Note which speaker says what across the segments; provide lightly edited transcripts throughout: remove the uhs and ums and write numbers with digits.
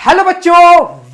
Speaker 1: Hello बच्चों,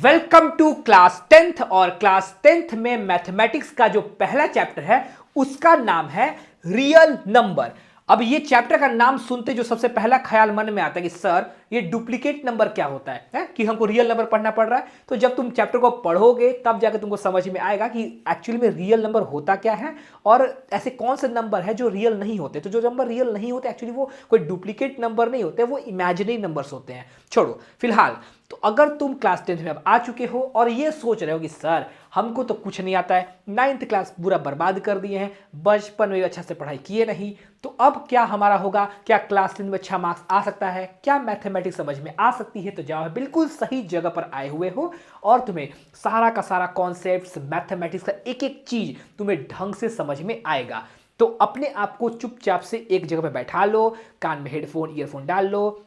Speaker 1: welcome to class tenth. और class tenth में मैथमेटिक्स का जो पहला चैप्टर है उसका नाम है रियल नंबर। अब ये चैप्टर का नाम सुनते जो सबसे पहला ख्याल मन में आता है कि सर ये डुप्लीकेट नंबर क्या होता है कि हमको रियल नंबर पढ़ना पड़ रहा है। तो जब तुम चैप्टर को पढ़ोगे तब जाकर तुमको समझ में आएगा कि एक्चुअली में रियल नंबर होता क्या है और ऐसे कौन से नंबर है जो रियल नहीं होते। तो जो नंबर रियल नहीं होते एक्चुअली वो कोई डुप्लीकेट नंबर नहीं होते, वो इमेजिनरी नंबर्स होते हैं। छोड़ो फिलहाल, तो अगर तुम क्लास टेंथ में अब आ चुके हो और ये सोच रहे हो कि सर हमको तो कुछ नहीं आता है, नाइन्थ क्लास पूरा बर्बाद कर दिए हैं, बचपन में अच्छा से पढ़ाई किए नहीं, तो अब क्या हमारा होगा? क्या क्लास टेंथ में अच्छा मार्क्स आ सकता है? क्या मैथमेटिक्स समझ में आ सकती है? तो जवाब बिल्कुल सही जगह पर आए हुए हो और तुम्हें सारा का सारा कॉन्सेप्ट मैथमेटिक्स का एक एक चीज तुम्हें ढंग से समझ में आएगा। तो अपने आप को चुपचाप से एक जगह पर बैठा लो, कान में हेडफोन ईयरफोन डाल लो,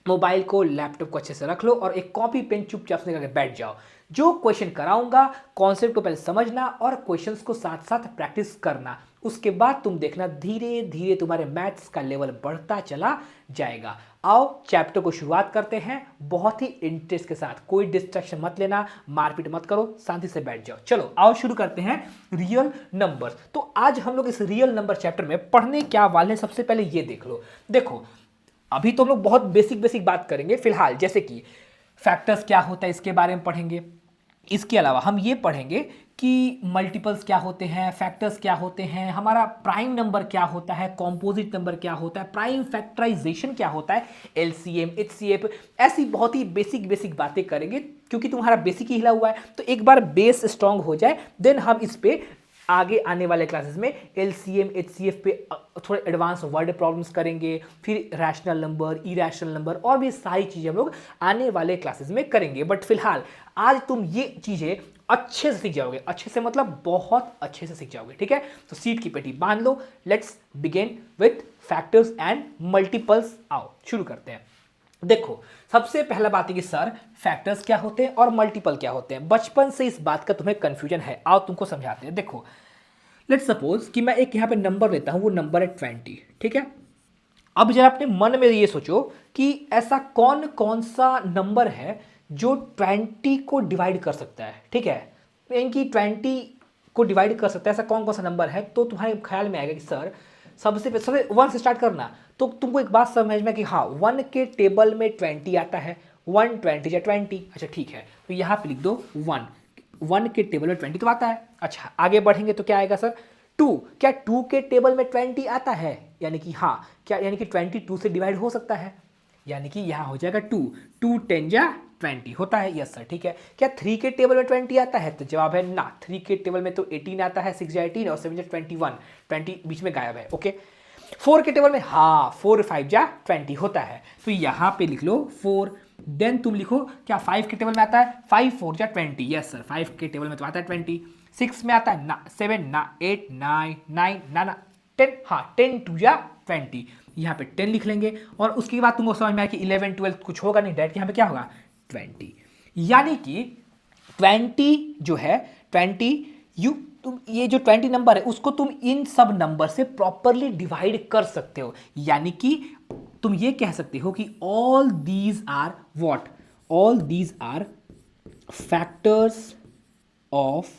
Speaker 1: मोबाइल को लैपटॉप को अच्छे से रख लो और एक कॉपी पेन चुपचाप से लेकर बैठ जाओ। जो क्वेश्चन कराऊंगा कॉन्सेप्ट को पहले समझना और क्वेश्चंस को साथ साथ प्रैक्टिस करना। उसके बाद तुम देखना धीरे धीरे तुम्हारे मैथ्स का लेवल बढ़ता चला जाएगा। आओ चैप्टर को शुरुआत करते हैं बहुत ही इंटरेस्ट के साथ। कोई डिस्ट्रैक्शन मत लेना, मारपीट मत करो, शांति से बैठ जाओ। चलो आओ शुरू करते हैं रियल नंबर्स। तो आज हम लोग इस रियल नंबर चैप्टर में पढ़ने क्या वाले हैं, सबसे पहले ये देख लो। देखो अभी तो हम लोग बहुत बेसिक बेसिक बात करेंगे फिलहाल, जैसे कि फैक्टर्स क्या होता है इसके बारे में पढ़ेंगे। इसके अलावा हम ये पढ़ेंगे कि मल्टीपल्स क्या होते हैं, फैक्टर्स क्या होते हैं, हमारा प्राइम नंबर क्या होता है, कॉम्पोजिट नंबर क्या होता है, प्राइम फैक्टराइजेशन क्या होता है, एलसीएम एचसीएफ, ऐसी बहुत ही बेसिक बेसिक बातें करेंगे। क्योंकि तुम्हारा बेसिक ही हिला हुआ है तो एक बार बेस स्ट्रांग हो जाए देन हम इस पे आगे आने वाले क्लासेस में एलसीएम एचसीएफ पे थोड़े एडवांस वर्ड प्रॉब्लम्स करेंगे, फिर रैशनल नंबर, इरैशनल नंबर और भी सारी चीज़ें हम लोग आने वाले क्लासेस में करेंगे। बट फिलहाल आज तुम ये चीज़ें अच्छे से सीख जाओगे, अच्छे से मतलब बहुत अच्छे से सीख जाओगे, ठीक है। तो सीट की पेटी बांध लो, let's begin with factors and multiples. आओ शुरू करते हैं। देखो सबसे पहला बात है कि सर फैक्टर्स क्या होते हैं और मल्टीपल क्या होते हैं। बचपन से इस बात का तुम्हें कंफ्यूजन है, आओ तुमको समझाते हैं। देखो लेट्स सपोज कि मैं एक यहाँ पे नंबर लेता हूँ, वो नंबर है 20, ठीक है। अब जरा अपने मन में ये सोचो कि ऐसा कौन कौन सा नंबर है जो 20 को डिवाइड कर सकता है, ठीक है। यानी कि 20 को डिवाइड कर सकता है, ऐसा कौन कौन सा नंबर है। तो तुम्हारे ख्याल में आएगा कि सर सबसे 1 से स्टार्ट करना। तो तुमको एक बात समझ में कि हाँ 1 के टेबल में 20 आता है, 1 20 या 20, अच्छा ठीक है। तो यहाँ पे लिख दो 1 के टेबल में 20 तो आता है। अच्छा आगे बढ़ेंगे तो क्या आएगा सर 2, क्या 2 के टेबल में 20 आता है? यानी कि हाँ, क्या यानी कि 22 से डिवाइड हो सकता है, यानी कि यहाँ हो जाएगा 2, 2 10 या 20 होता है, यस सर ठीक है। क्या 3 के टेबल में 20 आता है? तो जवाब है ना, 3 के टेबल में तो 18 आता है, 6 या 18 और 7 या 21, 20 बीच में गायब है, ओके। 4 के टेबल में हाँ 4 5 या 20 होता है, तो यहाँ पे लिख लो 4। देन तुम लिखो क्या 5 के टेबल में आता है? 5 4 या 20, यस सर 5 के टेबल में तो आता है 20। 6 में आता है ना 7 ना 8 9 9 ना 10, हाँ 10 2 या 20, यहाँ पे 10 लिख लेंगे। और उसके बाद तुमको समझ में आया कि 11 12 कुछ होगा नहीं, डायरेक्ट यहाँ पे क्या होगा 20। यानी कि 20 जो है 20 तुम ये जो 20 नंबर है उसको तुम इन सब नंबर से प्रॉपरली डिवाइड कर सकते हो। यानी कि तुम ये कह सकते हो कि all these are what, all these are factors of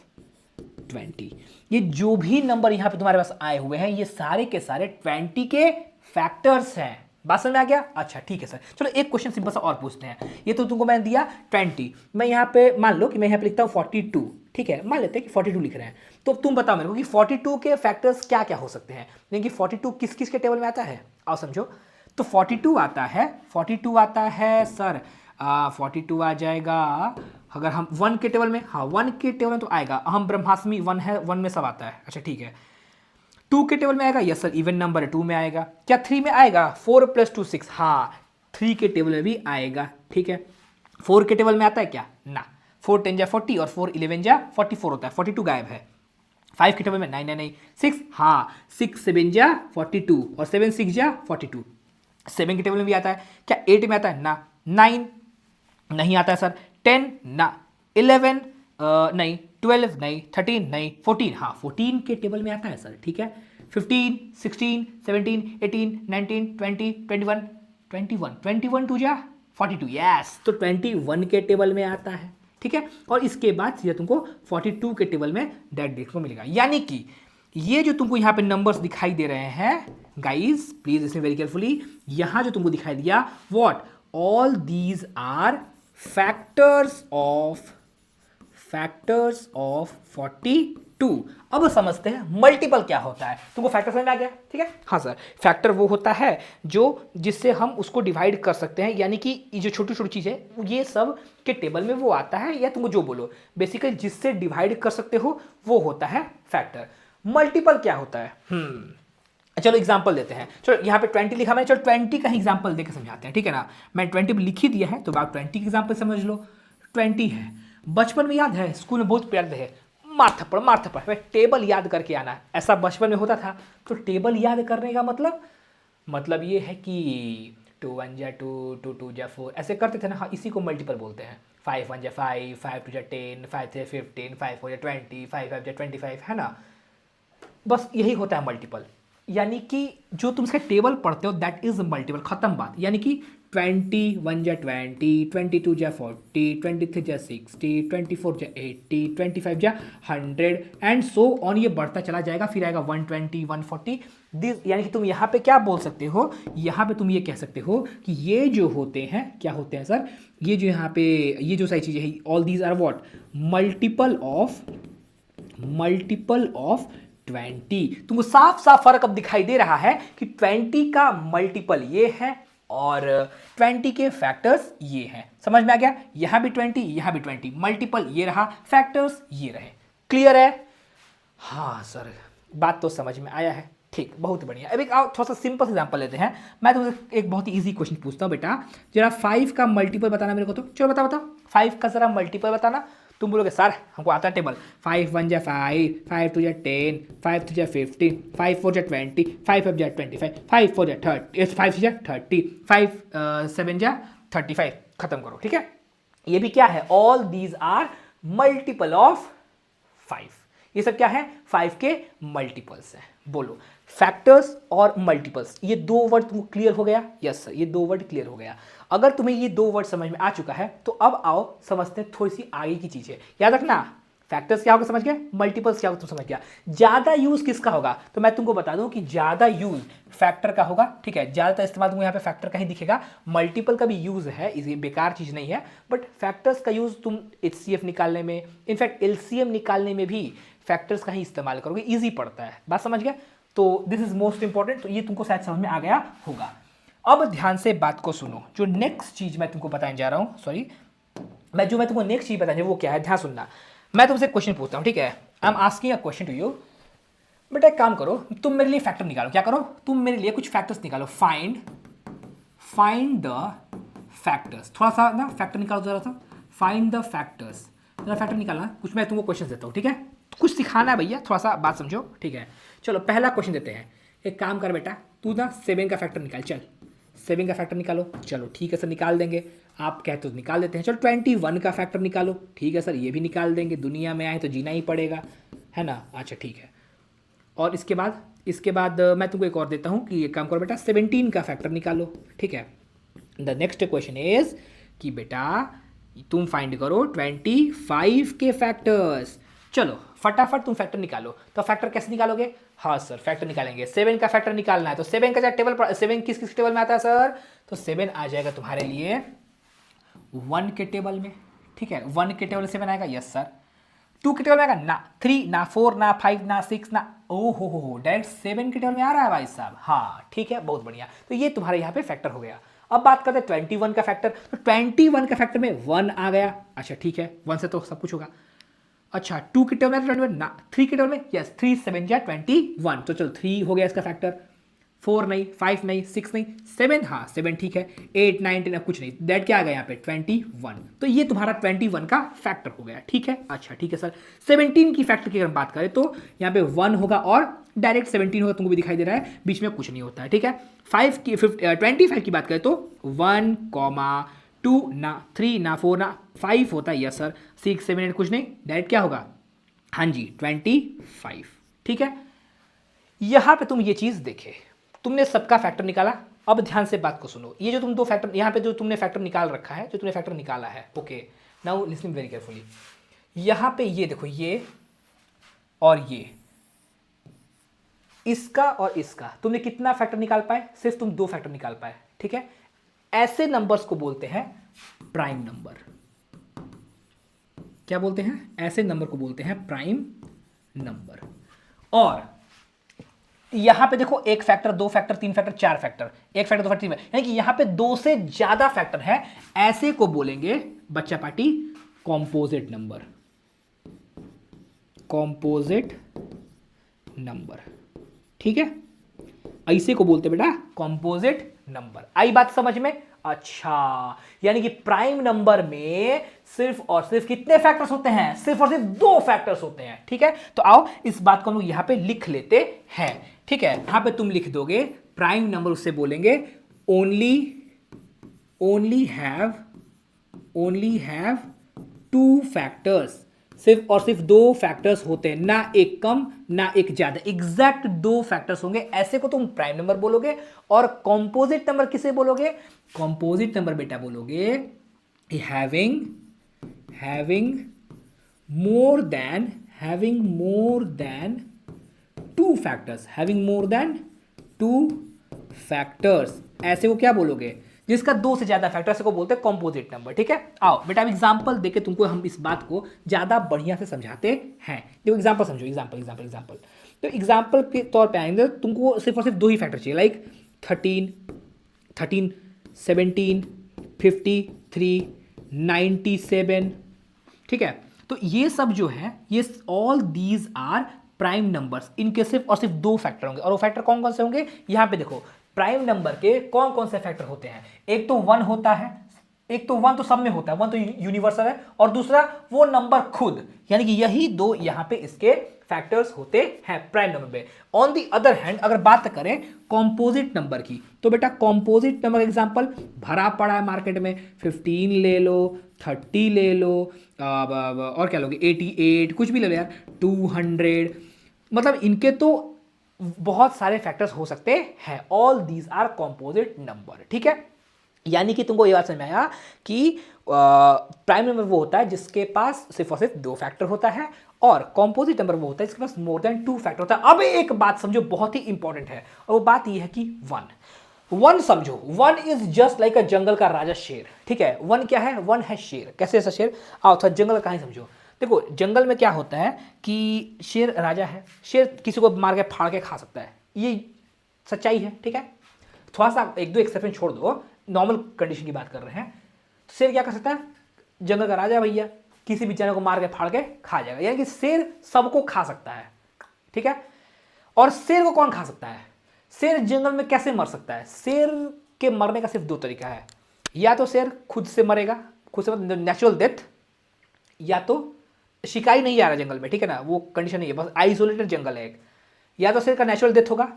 Speaker 1: 20। ये जो भी नंबर यहां पे तुम्हारे पास आए हुए हैं ये सारे के सारे 20 के फैक्टर्स हैं। बात समझ में आ गया? अच्छा ठीक है सर। चलो एक क्वेश्चन सिंपल सा और पूछते हैं। ये तो तुमको मैंने दिया 20, मैं यहाँ पे मान लो कि मैं यहाँ पे लिखता हूँ 42, ठीक है। मान लेते हैं कि 42 लिख रहे हैं, तो तुम बताओ मेरे को कि 42 के फैक्टर्स क्या क्या हो सकते हैं। यानी कि 42 किस किस के टेबल में आता है, आओ समझो। तो 42 आता है, 42 आता है सर 42 आ जाएगा अगर हम 1 के टेबल में, हाँ 1 के टेबल में तो आएगा, हम ब्रह्मास्मि 1 है, 1 में सब आता है, अच्छा ठीक है। 2 के टेबल में आएगा, यस सर इवन नंबर है 2 में आएगा। क्या 3 में आएगा? 4 + 2 6, हाँ 3 के टेबल में भी आएगा, ठीक है। 4 के टेबल में आता है क्या? ना, 4 10 जा 40 और 4 11 जा 44 होता है, 42 गायब है। 5 के टेबल में नहीं नहीं नहीं 6, हाँ 6 7 जा 42 और 7 6 जा 42, 7 के टेबल में भी आता है। क्या 8 में आता है? ना। 9 नहीं आता है सर। 10 ना। 11 नहीं, 12 नहीं, 13 नहीं, 14 हाँ 14 के टेबल में आता है सर, ठीक है। 15 16 17 18 19 20 21 21 21 2 जा 42, यस। तो 21 के टेबल में आता है, ठीक है। और इसके बाद सीधा तुमको 42 के टेबल में डेट देखने को मिलेगा। यानी कि ये जो तुमको यहाँ पे नंबर्स दिखाई दे रहे हैं guys, please listen very carefully, यहाँ जो तुमको दिखाई दिया what, all these are factors of 42। अब समझते हैं मल्टीपल क्या होता है। तुमको फैक्टर समझ में आ गया, ठीक है। हाँ सर, फैक्टर वो होता है जो जिससे हम उसको डिवाइड कर सकते हैं, यानी कि ये जो छोटी छोटी चीज़ें ये सब के टेबल में वो आता है, या तुमको जो बोलो बेसिकली जिससे डिवाइड कर सकते हो वो होता है फैक्टर। मल्टीपल क्या होता है, चलो एग्जांपल देते हैं। चलो यहाँ पे 20 लिखा मैंने, चलो 20 का ही एग्जांपल देकर समझाते हैं, ठीक है ना। मैं 20 पे लिख ही दिया है तो आप 20 का एग्जांपल समझ लो। 20 है, बचपन में याद है स्कूल में बहुत प्यार है, मार थप्पड़ टेबल याद करके आना, ऐसा बचपन में होता था। तो टेबल याद करने का मतलब ये है कि 2 1 जा 2, 2 2 जा 4, ऐसे करते थे ना। हाँ, इसी को मल्टीपल बोलते हैं। 5 1 जा 5, 5 2 जा 10, 5 3 15, 5 4 जा 20, 5 5 जा 25, है ना। बस यही होता है मल्टीपल, यानी कि जो तुम इसका टेबल पढ़ते हो दैट इज मल्टीपल, खत्म बात। यानी कि 21 जा 20, 22 जा 40, 23 जा 60, 24 जा 80, 25 जा 100 एंड सो ऑन, ये बढ़ता चला जाएगा। फिर आएगा 120, 140 दिस। यानी कि तुम यहाँ पे क्या बोल सकते हो, यहाँ पे तुम ये कह सकते हो कि ये जो होते हैं, क्या होते हैं सर, ये जो यहाँ पे ये जो सारी चीज़ें हैं, all these are what, multiple of 20। तुमको साफ साफ फर्क अब दिखाई दे रहा है कि 20 का मल्टीपल ये है और 20 के फैक्टर्स ये हैं। समझ में आ गया, यहां भी 20, यहां भी 20, मल्टीपल ये रहा, फैक्टर्स ये रहे। क्लियर है? हाँ सर, बात तो समझ में आया है, ठीक, बहुत बढ़िया। अब एक थोड़ा सा सिंपल एग्जांपल लेते हैं। मैं तुमसे एक बहुत ही इजी क्वेश्चन पूछता हूँ बेटा, जरा 5 का मल्टीपल बताना मेरे को। तो चलो बताओ 5 का जरा मल्टीपल बताना। तुम बोलोगे सर हमको आता है टेबल, 5 1 जा 5, 5 2 जा 10, 5 3 जा 15, 5 4 जा 20, 5 5 जा 25, 5 4 जा 30, 5 6 जा 30, 5 7 जा 35, खत्म करो, ठीक है। ये भी क्या है, all these are multiple of 5। ये सब क्या है, 5 के मल्टीपल्स हैं। बोलो, फैक्टर्स और मल्टीपल्स, ये दो वर्ड तुमको क्लियर हो गया? यस सर, ये दो वर्ड क्लियर हो गया। अगर तुम्हें ये दो वर्ड समझ में आ चुका है तो अब आओ समझते हैं थोड़ी सी आगे की चीजें। याद रखना, फैक्टर्स क्या होगा समझ गए, मल्टीपल्स क्या होगा तुम समझ गया। ज्यादा यूज किसका होगा, तो मैं तुमको बता दूं कि ज्यादा यूज फैक्टर का होगा, ठीक है। ज्यादातर इस्तेमाल तुमको यहाँ पे फैक्टर का ही दिखेगा। मल्टीपल का भी यूज है, ये बेकार चीज नहीं है, बट फैक्टर्स का यूज तुम HCF निकालने में, इनफैक्ट LCM निकालने में भी फैक्टर्स का ही इस्तेमाल करोगे, ईजी पड़ता है। बात समझ गए? तो दिस इज मोस्ट इंपॉर्टेंट। तो ये तुमको शायद समझ में आ गया होगा। अब ध्यान से बात को सुनो, जो नेक्स्ट चीज मैं तुमको बताने जा रहा हूं, सॉरी, मैं तुमको नेक्स्ट चीज बताने वो क्या है, ध्यान सुनना। मैं तुमसे क्वेश्चन पूछता हूं, ठीक है। I am asking a question to you. बेटा एक काम करो, तुम मेरे लिए फैक्टर निकालो। क्या करो, तुम मेरे लिए कुछ फैक्टर्स निकालो। Find the factors. थोड़ा सा ना फैक्टर निकालो, जरा सा फाइंड द फैक्टर्स, जरा फैक्टर निकालना। कुछ मैं तुमको क्वेश्चन देता हूँ, ठीक है। कुछ सिखाना है भैया, थोड़ा सा बात समझो, ठीक है। चलो पहला क्वेश्चन देते हैं। एक काम कर बेटा, तू ना 7 का फैक्टर निकाल। चल 7 का फैक्टर निकालो। चलो ठीक है सर, निकाल देंगे। आप कहते तो निकाल देते हैं। चलो 21 का फैक्टर निकालो। ठीक है सर, ये भी निकाल देंगे, दुनिया में आए तो जीना ही पड़ेगा, है ना। अच्छा ठीक है। और इसके बाद मैं तुमको एक और देता हूँ कि एक काम करो बेटा, 17 का फैक्टर निकालो, ठीक है। द नेक्स्ट क्वेश्चन इज कि बेटा तुम फाइंड करो 25 के फैक्टर्स। चलो फटाफट तुम फैक्टर निकालो। तो फैक्टर कैसे निकालोगे? हाँ सर, फैक्टर निकालेंगे। 7 का फैक्टर निकालना है तो 7 का टेबल पर 7 किस किस टेबल में आता है सर? तो 7 आ जाएगा तुम्हारे लिए 1 के टेबल में, ठीक है। 1 के टेबल में 7 आएगा, यस सर। 2 के टेबल में आएगा ना 3, ना 4, ना 5, ना 6, ना ओ हो डायरेक्ट 7 के टेबल में आ रहा है भाई साहब। हाँ ठीक है, बहुत बढ़िया। तो ये तुम्हारे यहाँ पे फैक्टर हो गया। अब बात करते हैं 21 का फैक्टर। तो 21 का फैक्टर में 1 आ गया। अच्छा ठीक है, 1 से तो सब कुछ होगा। अच्छा 2 के टेबल में 21 ना, 3 के टेबल में यस, 3 7 जा 21। तो चलो 3 हो गया इसका फैक्टर। 4 नहीं, 5 नहीं, 6 नहीं, 7, हाँ 7 ठीक है। 8 9 10 कुछ नहीं, दैट क्या आ गया यहाँ पे 21। तो ये तुम्हारा 21 का फैक्टर हो गया, ठीक है। अच्छा ठीक है सर। 17 की फैक्टर की अगर बात करें तो यहाँ पे 1 होगा और डायरेक्ट 17 होगा, तुमको भी दिखाई दे रहा है, बीच में कुछ नहीं होता है, ठीक है। 25 की बात करें तो 1, 2 ना 3 ना 4 ना 5 होता है, यस सर। 6 7 8 कुछ नहीं, डायरेक्ट क्या होगा, हाँ जी 25, ठीक है। यहां पे तुम ये चीज देखे, तुमने सबका फैक्टर निकाला। अब ध्यान से बात को सुनो, ये जो तुम दो फैक्टर यहाँ पे जो तुमने फैक्टर निकाल रखा है, जो तुमने फैक्टर निकाला है, okay now listening very carefully. यहाँ पे ये देखो, ये और ये, इसका और इसका तुमने कितना फैक्टर निकाल पाए? सिर्फ तुम दो फैक्टर निकाल पाए, ठीक है। ऐसे नंबर्स को बोलते हैं प्राइम नंबर। क्या बोलते हैं? ऐसे नंबर को बोलते हैं प्राइम नंबर। और यहां पे देखो, एक फैक्टर, दो फैक्टर, तीन फैक्टर, चार फैक्टर, एक फैक्टर, दो फैक्टर, तीन फैक्टर, यानी कि यहां पे दो से ज्यादा फैक्टर है, ऐसे को बोलेंगे बच्चा party composite number. Composite number, ठीक है, ऐसे को बोलते बेटा कॉम्पोजिट नंबर। आई बात समझ में? अच्छा, यानी कि प्राइम नंबर में सिर्फ और सिर्फ कितने फैक्टर्स होते हैं? सिर्फ और सिर्फ दो फैक्टर्स होते हैं, ठीक है। तो आओ इस बात को हम लोग यहां पे लिख लेते हैं, ठीक है। यहां पे तुम लिख दोगे प्राइम नंबर, उससे बोलेंगे ओनली हैव टू फैक्टर्स। सिर्फ और सिर्फ दो फैक्टर्स होते हैं, ना एक कम ना एक ज्यादा, एग्जैक्ट दो फैक्टर्स होंगे, ऐसे को तुम प्राइम नंबर बोलोगे। और कॉम्पोजिट नंबर किसे बोलोगे? कॉम्पोजिट नंबर बेटा बोलोगे having more than two factors, ऐसे को क्या बोलोगे? जिसका दो से ज्यादा फैक्टर, से को बोलते हैं कॉम्पोजिट नंबर, ठीक है। आओ बेटा, अब एग्जांपल देके तुमको हम इस बात को ज्यादा बढ़िया से समझाते हैं। देखो एग्जांपल समझो, एग्जांपल। तो एग्जांपल के तौर पे आएंगे, तुमको सिर्फ और सिर्फ दो ही फैक्टर चाहिए, लाइक 13, 17, 53, 97, ठीक है। तो ये सब जो है, ये all these are prime numbers, इनके सिर्फ और सिर्फ दो फैक्टर होंगे। और वो फैक्टर कौन कौन से होंगे? यहां पे देखो, प्राइम नंबर के कौन कौन से फैक्टर होते हैं? एक तो वन होता है, एक तो वन तो सब में होता है, वन तो यूनिवर्सल है, और दूसरा वो नंबर खुद, यानी कि यही दो यहां पे इसके फैक्टर्स होते हैं प्राइम नंबर में। ऑन दी अदर हैंड अगर बात करें कॉम्पोजिट नंबर की, तो बेटा कॉम्पोजिट नंबर एग्जांपल भरा पड़ा है मार्केट में, 15 ले लो, 30 ले लो, और क्या लोगे, 88, कुछ भी ले लो यार, 200, मतलब इनके तो बहुत सारे फैक्टर्स हो सकते हैं। All these are composite number, ठीक है। यानी कि तुमको ये बात समझ में आया कि प्राइम नंबर वो होता है जिसके पास सिर्फ और सिर्फ दो फैक्टर होता है, और कॉम्पोजिट नंबर वो होता है जिसके पास मोर देन टू फैक्टर होता है। अब एक बात समझो, बहुत ही इंपॉर्टेंट है, और वो बात ये है कि वन समझो, one is just like a जंगल का राजा शेर, ठीक है। वन क्या है? वन है शेर। कैसे ऐसा शेर? आओ थोड़ा जंगल का कहानी समझो। देखो जंगल में क्या होता है कि शेर राजा है, शेर किसी को मार के फाड़ के खा सकता है, ये सच्चाई है, ठीक है। थोड़ा सा एक दो एक्सेप्शन छोड़ दो, नॉर्मल कंडीशन की बात कर रहे हैं। तो शेर क्या कर सकता है? जंगल का राजा भैया, किसी भी जानवर को मार के फाड़ के खा जाएगा, यानी कि शेर सबको खा सकता है, ठीक है। और शेर को कौन खा सकता है? शेर जंगल में कैसे मर सकता है? शेर के मरने का सिर्फ दो तरीका है, या तो शेर खुद से मरेगा, खुद से मतलब नेचुरल डेथ, या तो शिकारी नहीं जा रहा जंगल में, ठीक है ना, वो कंडीशन नहीं है, बस आइसोलेटेड जंगल है एक, या तो शेर का नेचुरल डेथ होगा,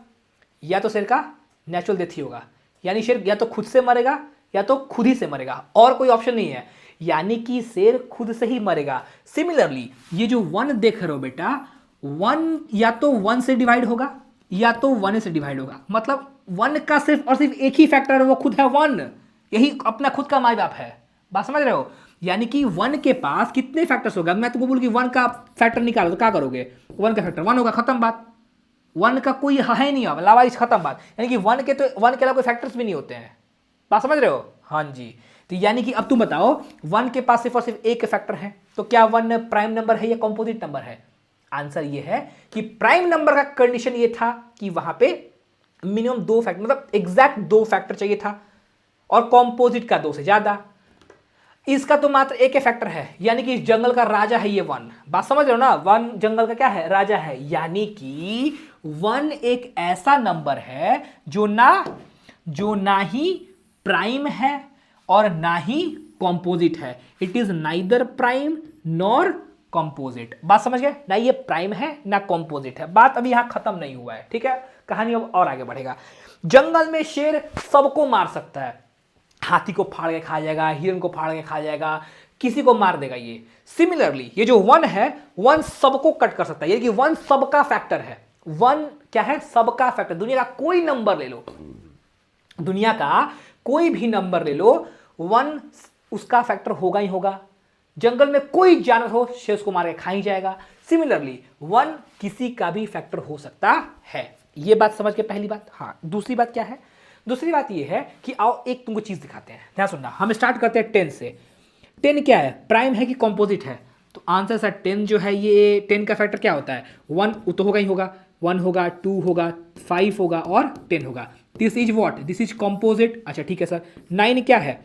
Speaker 1: या तो शेर का नेचुरल डेथ ही होगा, यानी शेर या तो खुद से मरेगा या तो खुद ही से मरेगा, और कोई ऑप्शन नहीं है, यानी कि शेर खुद से ही मरेगा। सिमिलरली ये जो वन देख रहे हो बेटा, वन या तो वन से डिवाइड होगा या तो वन से डिवाइड होगा, मतलब वन का सिर्फ और सिर्फ एक ही फैक्टर है, वो खुद है वन, यही अपना खुद का माई बाप है। बात समझ रहे हो? यानी कि वन के पास कितने फैक्टर्स होगा? मैं तुमको बोलूं कि वन का फैक्टर निकालो तो क्या करोगे? वन का फैक्टर वन होगा, खत्म बात। वन का कोई है नहीं होगा, लावारिस, खत्म बात। यानी कि वन के अलावा कोई फैक्टर्स भी नहीं होते हैं। बात समझ रहे हो? हाँ जी। तो यानी कि अब तुम बताओ, वन के पास सिर्फ और सिर्फ एक फैक्टर है, तो क्या वन प्राइम नंबर है या कॉम्पोजिट नंबर है? आंसर ये है कि प्राइम नंबर का कंडीशन ये था कि वहां पे मिनिमम दो फैक्टर, मतलब एग्जैक्ट दो फैक्टर चाहिए था, और कॉम्पोजिट का दो से ज्यादा। इसका तो मात्र एक फैक्टर है, यानी कि इस जंगल का राजा है ये वन। बात समझ रहे हो ना? वन जंगल का क्या है? राजा है। यानी कि वन एक ऐसा नंबर है जो ना ही प्राइम है और ना ही कॉम्पोजिट है। It is neither prime nor composite. बात समझ गए ना? ये प्राइम है ना कॉम्पोजिट है। बात अभी यहां खत्म नहीं हुआ है, ठीक है, कहानी अब और आगे बढ़ेगा। जंगल में शेर सबको मार सकता है, हाथी को फाड़ के खा जाएगा, हिरन को फाड़ के खा जाएगा, किसी को मार देगा ये। सिमिलरली ये जो वन है, वन सबको कट कर सकता है, यानी कि वन सबका फैक्टर है। वन क्या है? सबका फैक्टर। दुनिया का कोई नंबर ले लो, दुनिया का कोई भी नंबर ले लो, 1 उसका फैक्टर होगा ही होगा। जंगल में कोई जानवर हो, शेर उसको मार के खा ही जाएगा। सिमिलरली 1 किसी का भी फैक्टर हो सकता है। ये बात समझ के पहली बात। हाँ, दूसरी बात क्या है? दूसरी बात ये है कि आओ एक तुमको चीज दिखाते हैं, ध्यान सुनना। हम स्टार्ट करते हैं 10 से। 10 क्या है? प्राइम है कि कॉम्पोजिट है? तो आंसर सर 10 जो है, ये 10 का फैक्टर क्या होता है? 1 तो होगा ही होगा। 1 होगा, 2 होगा, 5 होगा और 10 होगा। This is what? This is composite. अच्छा ठीक है सर। 9 क्या है?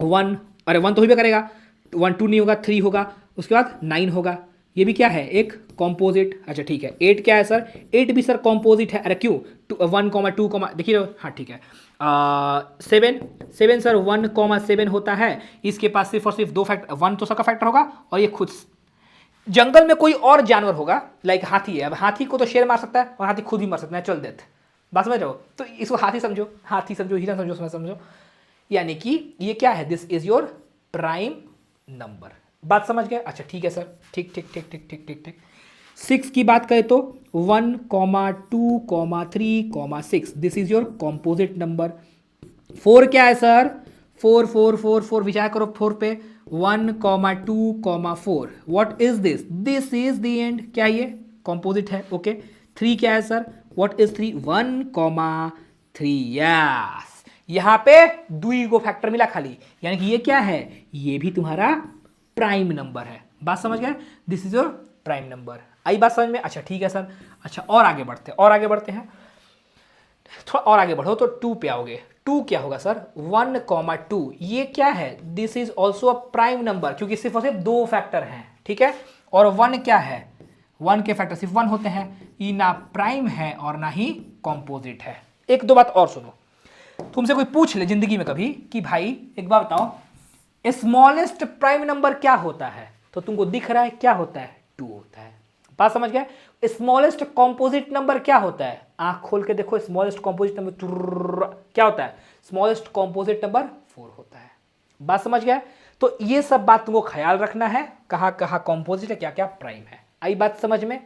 Speaker 1: 1, अरे 1 तो ही भी करेगा। 1 2 नहीं होगा, 3 होगा, उसके बाद 9 होगा। ये भी क्या है? एक कॉम्पोजिट। अच्छा ठीक है। 8 क्या है सर? 8 भी सर कॉम्पोजिट है। अरे क्यों? 1 2 देखिए, हाँ ठीक है। 7 सर 1 7 होता है। इसके पास सिर्फ और सिर्फ 2 फैक्टर, 1 तो सबका फैक्टर होगा और ये खुद। जंगल में कोई और जानवर होगा, लाइक हाथी है। अब हाथी को तो शेर मार सकता है और हाथी खुद ही मर सकता है, चल डेथ। बात समझ रहे हो? तो इसको हाथी समझो, हाथी समझो, हिरन समझो, समझो। यानी कि ये क्या है? This is your prime number. बात समझ गए? अच्छा ठीक है सर। ठीक ठीक ठीक ठीक ठीक ठीक ठीक। 6 की बात करें तो 1 2 3 6, this is your composite number. 4 क्या है सर? 4 4 4 4, विचार करो 4 पे। 1 2 4, what is this? This is the and. क्या ये कॉम्पोजिट है? ओके। 3 क्या है सर? What is 3? 1 3, यस। यहां पे दुई को फैक्टर मिला खाली, यानी कि ये क्या है? ये भी तुम्हारा प्राइम नंबर है। बात समझ गए? This is your prime number. आई बात समझ में? अच्छा ठीक है सर। अच्छा और आगे बढ़ते हैं, और आगे बढ़ते हैं। थोड़ा और आगे बढ़ो तो 2 पे आओगे। 2 क्या होगा सर? 1 2, ये क्या है? This is also a prime number, क्योंकि सिर्फ और सिर्फ 2 फैक्टर हैं, ठीक है। और 1 क्या है? 1 के फैक्टर सिर्फ 1 होते हैं। ये ना प्राइम है और ना ही कॉम्पोजिट है। एक दो बात और सुनो। तुमसे कोई पूछ ले जिंदगी में कभी कि भाई एक बार बताओ, स्मॉलेस्ट प्राइम नंबर क्या होता है? तो तुमको दिख रहा है क्या होता है? 2 होता है। बात समझ गए? स्मॉलेस्ट कॉम्पोजिट नंबर क्या होता है? आंख खोल के देखो, स्मॉलेस्ट कॉम्पोजिट नंबर क्या होता है? स्मॉलेस्ट कॉम्पोजिट नंबर 4 होता है। बात समझ गया? तो ये सब बात तुमको ख्याल रखना है, कहां कहां कॉम्पोजिट है, क्या क्या प्राइम है। आई बात समझ में?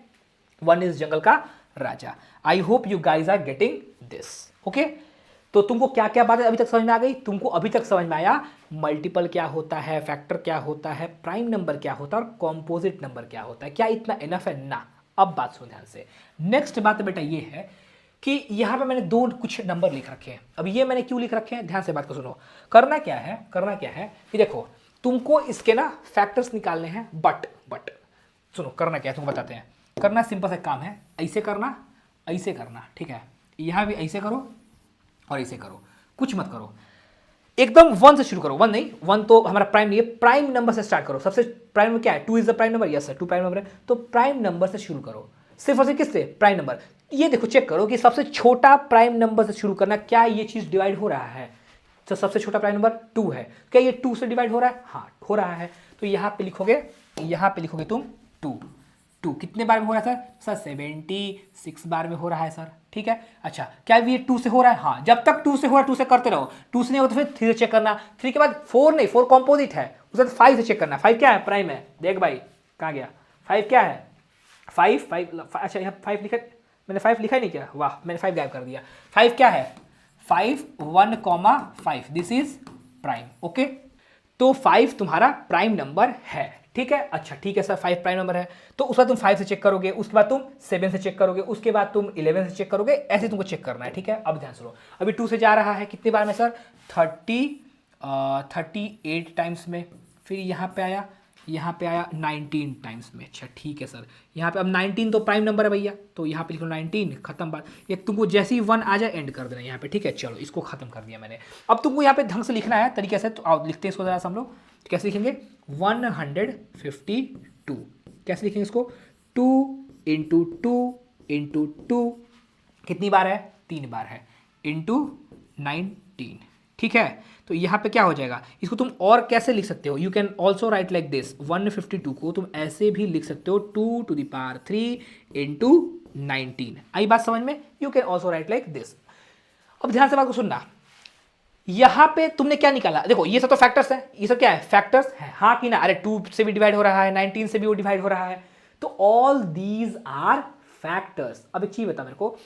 Speaker 1: 1 इज जंगल का राजा। I hope you guys are getting this. Okay, तो तुमको क्या क्या बातें अभी तक समझ में आ गई? तुमको अभी तक समझ में आया मल्टीपल क्या होता है, फैक्टर क्या होता है, प्राइम नंबर क्या होता है और कॉम्पोजिट नंबर क्या होता है। क्या इतना इनफ है? ना। अब बात सुन ध्यान से। नेक्स्ट बात बेटा ये है कि यहां पे मैंने 2 कुछ नंबर लिख रखे हैं। अब ये मैंने क्यों लिख रखे हैं, ध्यान से बात को सुनो। करना क्या है? करना क्या है कि देखो, तुमको इसके ना फैक्टर्स निकालने हैं। बट सुनो, करना क्या है तुमको बताते हैं। करना सिंपल सा काम है, ऐसे करना, ऐसे करना, ठीक है। यहां भी ऐसे करो और ऐसे करो, कुछ मत करो। एकदम 1 से शुरू करो। 1 नहीं, 1 तो हमारा प्राइम नहीं है, प्राइम नंबर से स्टार्ट करो। सबसे प्राइम क्या है? 2 is the prime number. Yes sir, 2 prime number है, तो प्राइम नंबर से शुरू करो। सिर्फ और सिर्फ किससे? Prime number. ये देखो, चेक करो कि सबसे छोटा प्राइम नंबर से शुरू करना। क्या ये चीज डिवाइड हो रहा है? तो सबसे छोटा प्राइम नंबर 2 है, क्या ये 2 से डिवाइड हो रहा है? हाँ हो रहा है। तो यहां पे लिखोगे, यहां पे लिखोगे तुम 2 कितने बार में हो रहा है सर? 76 बार में हो रहा है सर, ठीक है। अच्छा, क्या ये 2 से हो रहा है? हाँ, जब तक 2 से हो रहा है 2 से करते रहो। 2 से नहीं हो तो फिर 3 से चेक करना। 3 के बाद 4 नहीं, 4 कॉम्पोजिट है, उसके बाद 5 से चेक करना। 5 क्या है? प्राइम है। देख भाई कहाँ गया 5? क्या है? 5 अच्छा यहाँ 5 लिखा, मैंने 5 लिखा ही नहीं क्या? वाह, मैंने 5 गायब कर दिया। 5 क्या है? 5 1 5, दिस इज प्राइम। ओके, तो 5 तुम्हारा प्राइम नंबर है, ठीक है। अच्छा ठीक है सर, 5 प्राइम नंबर है, तो उसका तुम 5 से चेक करोगे, उसके बाद तुम 7 से चेक करोगे, उसके बाद तुम 11 से चेक करोगे, ऐसे तुमको चेक करना है, ठीक है। अब ध्यान सुनो, अभी 2 से जा रहा है कितनी बार में सर? 38 टाइम्स में। फिर यहाँ पे आया 19 टाइम्स में। अच्छा ठीक है सर, यहाँ पे अब 19 तो प्राइम नंबर है भैया, तो यहाँ पे लिखो 19, खत्म बात। ये तुमको जैसे ही 1 आ जाए एंड कर देना यहाँ पे, ठीक है। चलो इसको खत्म कर दिया मैंने। अब तुमको यहाँ पे ढंग से लिखना है तरीके से, तो आओ लिखते हैं इसको जरा हम लोग। कैसे लिखेंगे? 152। कैसे लिखेंगे इसको? 2 इंटू 2 कितनी बार है? 3 बार है, इंटू 19, ठीक है। तो यहाँ पे क्या हो जाएगा? इसको तुम और कैसे लिख सकते हो? You can also right like this. 152 को तुम ऐसे भी लिख सकते हो, 2⁻³ इंटू 19। आई बात समझ में? You can also right like this. अब ध्यान से बात को सुनना, यहां पे तुमने क्या निकाला? देखो ये सब तो फैक्टर्स है, ये सब क्या है? फैक्टर्स है, हाँ कि ना? अरे 2 से भी डिवाइड हो रहा है, 19 से भी वो डिवाइड हो रहा है, तो ऑल दीज आर फैक्टर्स। अब एक चीज बता मेरे को,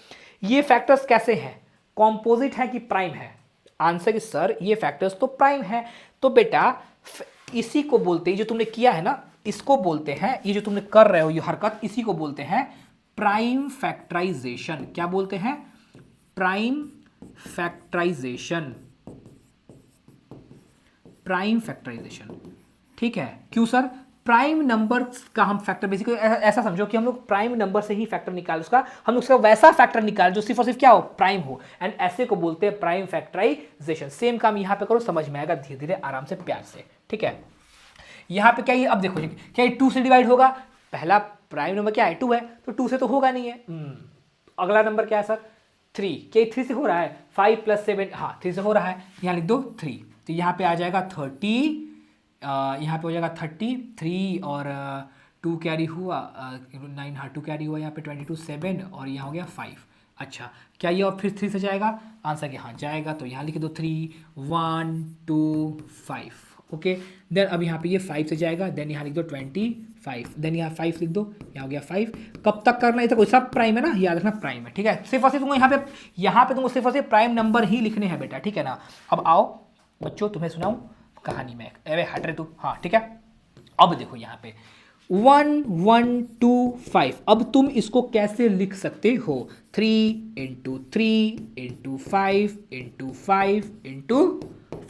Speaker 1: ये फैक्टर्स कैसे हैं? कॉम्पोजिट है कि प्राइम है? आंसर कि सर ये फैक्टर्स तो प्राइम है। तो बेटा इसी को बोलते हैं, जो तुमने किया है ना इसको बोलते हैं, ये जो तुमने कर रहे हो ये हरकत, इसी को बोलते हैं प्राइम फैक्टराइजेशन। क्या बोलते हैं? Prime factorisation. प्राइम फैक्टराइजेशन, ठीक है। क्यों सर? प्राइम नंबर का हम फैक्टर बेसिकली ऐसा समझो कि हम लोग प्राइम नंबर से ही फैक्टर निकाल, उसका हम उसका वैसा फैक्टर निकाल जो सिर्फ और सिर्फ क्या हो, प्राइम हो, एंड ऐसे को बोलते हैं प्राइम फैक्टराइजेशन। सेम काम यहां पे करो, समझ में आएगा धीरे धीरे आराम से प्यार से, ठीक है। यहां पे क्या ये, अब देखो क्या ये 2 से डिवाइड होगा? पहला प्राइम नंबर क्या है, 2 है, तो 2 से तो होगा नहीं है। अगला नंबर क्या है सर, 3। क्या ये 3 से हो रहा है? 5 + 7, हाँ 3 से हो रहा है, यहाँ लिख दो 3। तो यहाँ पे आ जाएगा 30, यहाँ पे हो जाएगा 33 और 2 कैरी हुआ 9, हाँ 2 कैरी हुआ यहाँ पे 22, 7 और यहाँ हो गया 5। अच्छा, क्या ये और फिर 3 से जाएगा? आंसर कि हाँ जाएगा, तो यहाँ लिख दो 3, 1, 2, 5। ओके, देन अब यहाँ पे ये 5 से जाएगा, देन यहाँ लिख दो 25, देन यहाँ 5 लिख दो, यहाँ हो गया 5। कब तक करना है? तो सब प्राइम है ना, याद रखना प्राइम है, ठीक है। सिर्फ और सिर्फ तुमको यहाँ पे तुमको सिर्फ और सिर्फ प्राइम नंबर ही लिखने हैं बेटा, ठीक है ना। अब आओ बच्चों तुम्हें सुनाऊं कहानी में, अरे हट रहे तू, हाँ ठीक है। अब देखो यहाँ पे 1, 1, 2, 5। अब तुम इसको कैसे लिख सकते हो? 3 × 3 × 5 × 5 ×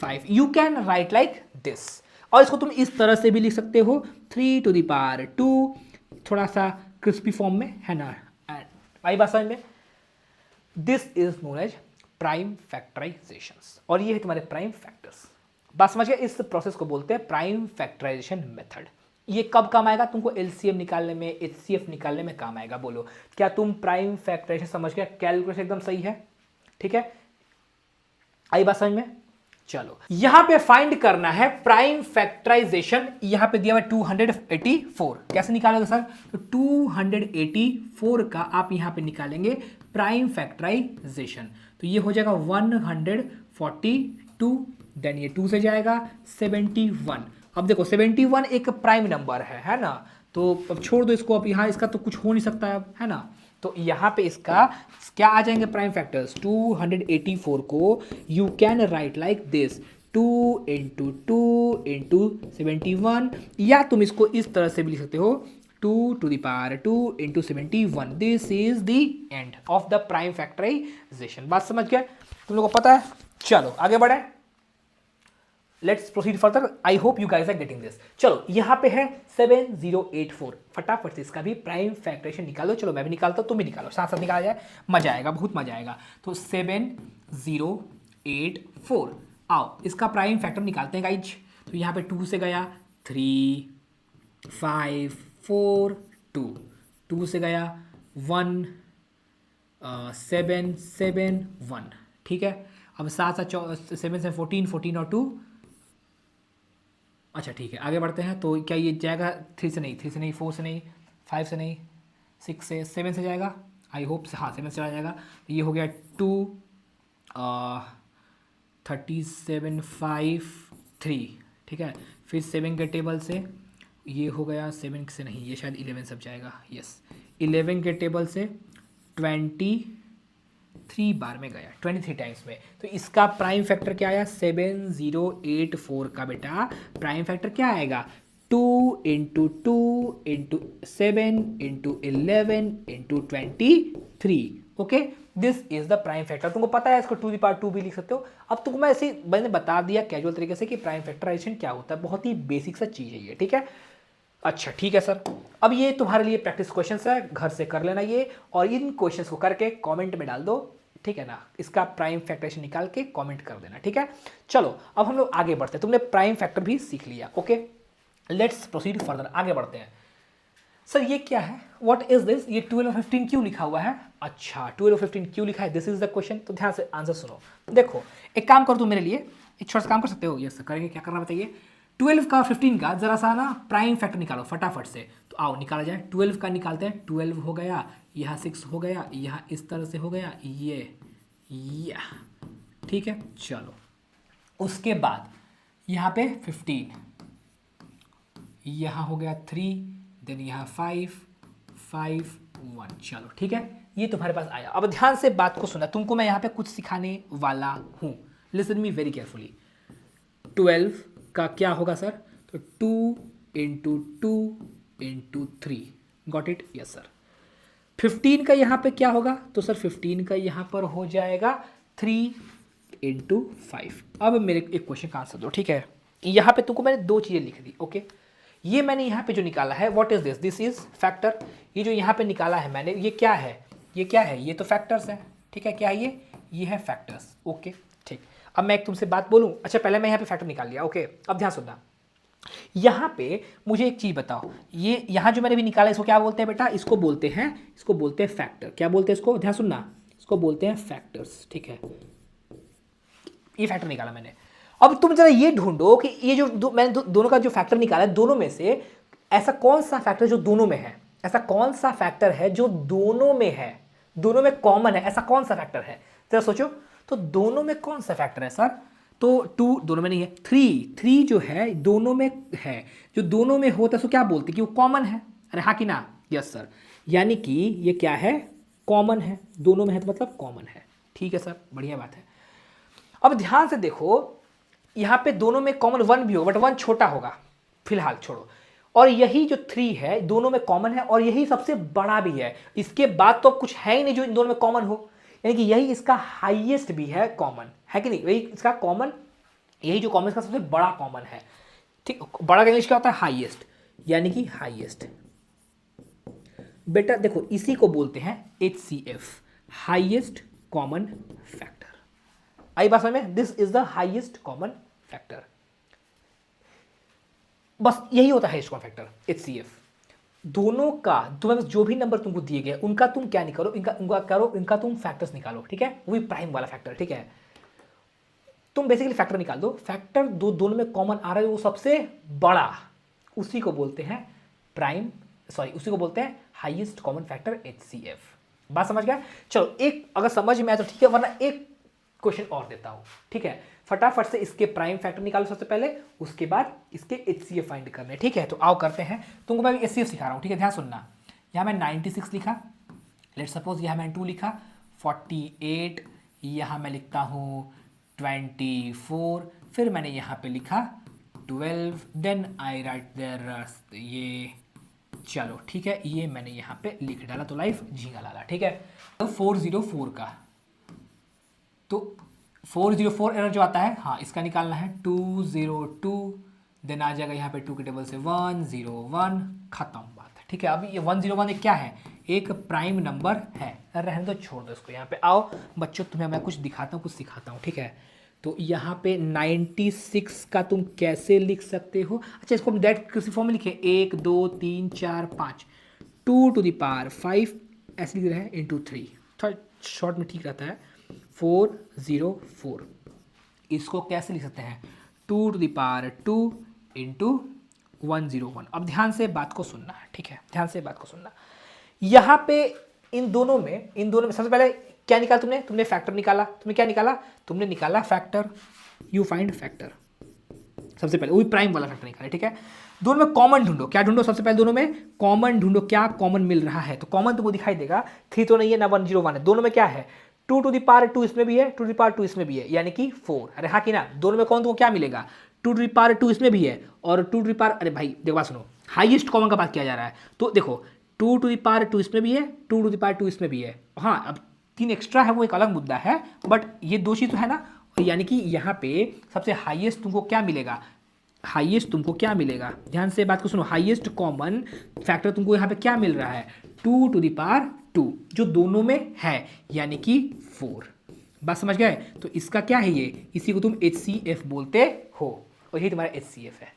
Speaker 1: 5। You can write like this. और इसको तुम इस तरह से भी लिख सकते हो 3⁻², थोड़ा सा क्रिस्पी फॉर्म में, है ना। आई बात समझ में? This is known as prime factorizations, और ये है तुम्हारे प्राइम फैक्टर्स। बात समझ गए? इस प्रोसेस को बोलते हैं प्राइम फैक्टराइजेशन मेथड। ये कब काम आएगा? तुमको एलसीएम निकालने में, एचसीएफ निकालने में काम आएगा। बोलो क्या तुम प्राइम फैक्टराइजेशन समझ गए? कैलकुलेशन एकदम सही है, ठीक है। आई बात समझ में? चलो यहां पे फाइंड करना है प्राइम फैक्टराइजेशन। यहां पे दिया हुआ 284। कैसे निकालोगे सर? तो 284 का आप यहां पे निकालेंगे प्राइम फैक्टराइजेशन, तो ये हो जाएगा 142, देन ये 2 से जाएगा 71। अब देखो 71 एक प्राइम नंबर है ना, तो अब छोड़ दो इसको, अब यहाँ इसका तो कुछ हो नहीं सकता है ना। तो यहाँ पे इसका क्या आ जाएंगे प्राइम फैक्टर्स? 284 को you can write like this 2 × 2 × 71, या तुम इसको इस तरह से भी लिख सकते हो 2⁻² × 71। This is the end of the prime factorization. बात समझ गए? तुम लोगों को पता है? चलो आगे बढ़े, let's proceed further. I hope you guys are getting this. चलो यहाँ पे है 7084। फटाफट से इसका भी प्राइम फैक्टराइजेशन निकालो। चलो मैं भी निकालता हूँ, तुम भी निकालो, साथ साथ निकाला जाए, मजा आएगा, बहुत मजा आएगा। तो 7084, आओ इसका प्राइम फैक्टर निकालते हैं गाइज। तो यहाँ पे 2 से गया 3, 5, 4, 2, 2 से गया 1, 7, 7, 1, ठीक है। अब साथ साथ 7 से 14, 14 और 2, अच्छा ठीक है आगे बढ़ते हैं। तो क्या ये जाएगा 3 से नहीं, 4 से नहीं, 5 से नहीं, 6 से, 7 से जाएगा, आई होप से, हाँ 7 से चला जाएगा। तो ये हो गया 2, 37, 5, 3, ठीक है। फिर 7 के टेबल से ये हो गया 7 से नहीं, ये शायद 11 सब जाएगा, यस 11 के टेबल से 23 बार में गया, 23 टाइम्स में। तो इसका प्राइम फैक्टर क्या आया? 7084 का बेटा प्राइम फैक्टर क्या आएगा? 2 × 2 × 7 × 11 × 23। Okay, this is the prime factor. तुमको पता है इसको 2⁻² भी लिख सकते हो। अब तुमको मैं ऐसे मैंने बता दिया कैजुअल तरीके से कि प्राइम फैक्टराइजेशन क्या होता है, बहुत ही बेसिक सा चीज़ है ये, ठीक है। अच्छा ठीक है सर, अब ये तुम्हारे लिए प्रैक्टिस क्वेश्चंस है, घर से कर लेना ये, और इन क्वेश्चंस को करके कमेंट में डाल दो, ठीक है ना। इसका प्राइम फैक्टराइजेशन निकाल के कमेंट कर देना, ठीक है। चलो अब हम लोग आगे बढ़ते हैं, तुमने प्राइम फैक्टर भी सीख लिया, ओके। लेट्स प्रोसीड फर्दर, आगे बढ़ते हैं। सर ये क्या है, व्हाट इज दिस? ये 12 और 15 क्यों लिखा हुआ है? अच्छा 12 और 15 क्यों लिखा है, दिस इज द क्वेश्चन। तो ध्यान से आंसर सुनो। देखो एक काम करो तुम मेरे लिए, एक छोटा सा काम कर सकते हो। यस करेंगे, क्या करना बताइए। 12 का 15 का जरा सा ना प्राइम फैक्टर निकालो फटाफट से। तो आओ निकाला जाए। 12 का निकालते हैं। 12 हो गया, यहाँ 6 हो गया, यहाँ इस तरह से हो गया, ये ठीक है। चलो उसके बाद यहाँ पे 15, यहाँ हो गया 3, देन यहाँ 5, 5, 1। चलो ठीक है, ये तुम्हारे पास आया। अब ध्यान से बात को सुना, तुमको मैं यहाँ पे कुछ सिखाने वाला हूँ। Listen me very carefully. 12 का क्या होगा सर? तो 2 into 2 into 3, got it? Yes sir. 15 का यहाँ पे क्या होगा? तो सर 15 का यहाँ पर हो जाएगा 3 इंटू 5। अब मेरे एक क्वेश्चन का आंसर दो, ठीक है? यहाँ पे तुमको मैंने दो चीज़ें लिख दी, ओके? ये मैंने यहाँ पे जो निकाला है, what is this? This is factor. ये जो यहाँ पे निकाला है मैंने, ये क्या है? ये क्या है? ये तो फैक्टर्स है, ठीक है? क्या है ये? ये है फैक्टर्स, ओके ठीक। अब मैं एक तुमसे बात बोलूँ, अच्छा पहले मैं यहाँ पे फैक्टर निकाल लिया, ओके? अब ध्यान सुनना, यहाँ पे मुझे एक चीज़ बताओ, ये यहाँ जो मैंने भी निकाला इसको क्या बोलते हैं बेटा? इसको बोलते हैं फैक्टर। क्या बोलते हैं इसको? ध्यान सुनना, इसको बोलते हैं फैक्टर्स, ठीक है? ये फैक्टर निकाला मैंने। अब तुम जरा ये ढूंढो कि ये जो मैंने दोनों का जो फैक्टर निकाला है, दोनों में से ऐसा कौन सा फैक्टर जो दोनों में है? ऐसा कौन सा फैक्टर है जो दोनों में है, दोनों में कॉमन है? ऐसा कौन सा फैक्टर है? जरा सोचो तो, दोनों में कौन सा फैक्टर है सर? तो 2 दोनों में नहीं है, 3 जो है दोनों में है। जो दोनों में होता है उसको क्या बोलते हैं कि वो कॉमन है? अरे हाँ कि ना? Yes sir. यानी कि ये क्या है? कॉमन है। दोनों में है तो मतलब कॉमन है, ठीक है सर? बढ़िया बात है। अब ध्यान से देखो, यहाँ पे दोनों में कॉमन 1 भी होगा, बट 1 छोटा होगा, फिलहाल छोड़ो। और यही जो 3 है दोनों में कॉमन है, और यही सबसे बड़ा भी है। इसके बाद तो कुछ है ही नहीं जो इन दोनों में कॉमन हो, यानी कि यही इसका हाईएस्ट भी है, कॉमन है कि नहीं? वही इसका कॉमन, यही जो कॉमन इसका सबसे बड़ा कॉमन है, ठीक? बड़ा का इंग्लिश क्या होता है? हाईएस्ट, यानी कि हाईएस्ट। बेटा देखो, इसी को बोलते हैं HCF, हाईएस्ट कॉमन फैक्टर। आई बात समझ में? This is the highest common factor. बस यही होता है हाईएस्ट कॉमन फैक्टर, HCF। दोनों का तुम्हें जो भी नंबर तुमको दिए गए उनका तुम क्या निकालो? इनका तुम फैक्टर्स निकालो, ठीक है? वो भी प्राइम वाला फैक्टर, ठीक है? तुम बेसिकली फैक्टर निकाल दो। फैक्टर दोनों में कॉमन आ रहा है, वो सबसे बड़ा, उसी को बोलते हैं प्राइम, सॉरी उसी को बोलते हैं हाईएस्ट कॉमन फैक्टर, HCF। बात समझ गया? चलो एक अगर समझ में आया तो ठीक है, वरना एक क्वेश्चन और देता हूं, ठीक है? फटाफट से इसके प्राइम फैक्टर निकालो सबसे पहले, उसके बाद इसके HCF फाइंड करने, ठीक है? तो आओ करते हैं। तुमको मैं HCF सिखा रहा हूं, ठीक है? ध्यान सुनना। यहां मैं 96 लिखा, लेट सपोज यहां मैं 2 लिखा, 48, यहां मैं लिखता हूं 24, फिर मैंने यहां पे लिखा 12, देन आई राइट देयर ये, चलो ठीक है, ये मैंने यहां पे लिख डाला, तो लाइफ झींगा लाला, ठीक है? तो 404 का, तो 404 एरर जो आता है, हाँ इसका निकालना है 202, देन आ जाएगा यहाँ पे 2 के टेबल से 101, खत्म बात है, ठीक है? अभी ये 101 एक क्या है? एक प्राइम नंबर है। रहने दो, छोड़ दो इसको। यहाँ पे आओ बच्चों, तुम्हें मैं कुछ दिखाता हूँ, कुछ सिखाता हूँ, ठीक है? तो यहाँ पे 96 का तुम कैसे लिख सकते हो? अच्छा, इसको हम डायरेक्ट किसी फॉर्म में लिखे, 1 2 3 4 5, 2 टू द पावर 5 ऐसे लिख रहे हैं, इंटू 3, थोड़ा शॉर्ट में ठीक रहता है, 404। इसको कैसे लिख सकते हैं? 2 टू द पावर 2 इंटू 101। अब ध्यान से बात को सुनना है, ठीक है? ध्यान से बात को सुनना। यहाँ पे इन दोनों में सबसे पहले क्या निकाला तुमने? तुमने फैक्टर निकाला। तुमने क्या निकाला? तुमने निकाला फैक्टर। यू फाइंड फैक्टर सबसे पहले, वही प्राइम वाला फैक्टर निकाला, ठीक है? दोनों में कॉमन ढूंढो। क्या ढूंढो? सबसे पहले दोनों में कॉमन ढूंढो, क्या कॉमन मिल रहा है? तो कॉमन तुमको दिखाई देगा, 3 तो नहीं है ना 101 है, दोनों में क्या है? 2 टू द पावर 2 इसमें भी है, 2 टू द पावर 2 इसमें भी है, यानी कि 4। अरे हाँ कि ना? दोनों में कौन तुमको क्या मिलेगा? 2 टू द पावर 2 इसमें भी है, और 2 टू द पावर, अरे भाई देखो बात सुनो, हाईएस्ट कॉमन का बात किया जा रहा है, तो देखो 2 टू द पावर 2 इसमें भी है, 2 टू द पावर 2 इसमें भी है। हाँ, अब 3 एक्स्ट्रा है, वो एक अलग मुद्दा है, बट ये 2 चीज़ तो है ना? यानी कि यहाँ पे सबसे हाईएस्ट तुमको क्या मिलेगा? हाईएस्ट तुमको क्या मिलेगा? ध्यान से बात को सुनो। हाईएस्ट कॉमन फैक्टर तुमको यहाँ पे क्या मिल रहा है? 2 टू द पावर 2, जो दोनों में है, यानी कि 4। बात समझ गए? तो इसका क्या है ये? इसी को तुम HCF बोलते हो, और यही तुम्हारा HCF है।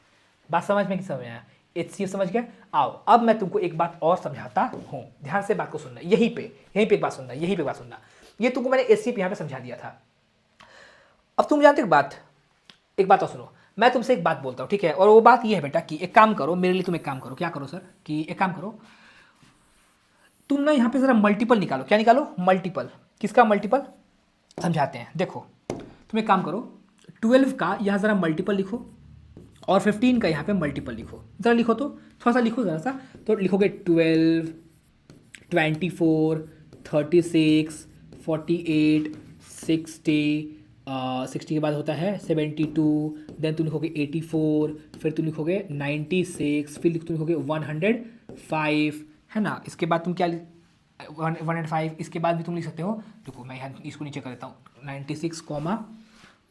Speaker 1: बात समझ में कि समझ आया? HCF समझ गए? आओ अब मैं तुमको एक बात और समझाता हूँ, ध्यान से बात को सुनना। यहीं पे एक बात सुनना, यहीं पे बात सुनना। ये तुमको मैंने HCF यहाँ पे समझा दिया था। अब तुम जानते एक बात और सुनो। मैं तुमसे एक बात बोलता हूँ, ठीक है? और वो बात ये है बेटा कि एक काम करो मेरे लिए, तुम एक काम करो। क्या करो सर? कि एक काम करो, तुम ना यहाँ पे जरा मल्टीपल निकालो। क्या निकालो? मल्टीपल। किसका मल्टीपल? समझाते हैं। देखो तुम एक काम करो, 12 का यहाँ जरा मल्टीपल लिखो, और 15 का यहाँ पे मल्टीपल लिखो। जरा लिखो तो, थोड़ा सा लिखो जरा सा। तो लिखोगे 12, 24, 36, 48, 60, 60 के बाद होता है 72, देन तुम लिखोगे 84, फिर तुम लिखोगे 96, फिर तुम लिखोगे 105, है ना। इसके बाद तुम क्या 105, इसके बाद भी तुम लिख सकते हो। देखो मैं यहाँ इसको नीचे कर देता हूँ, 96,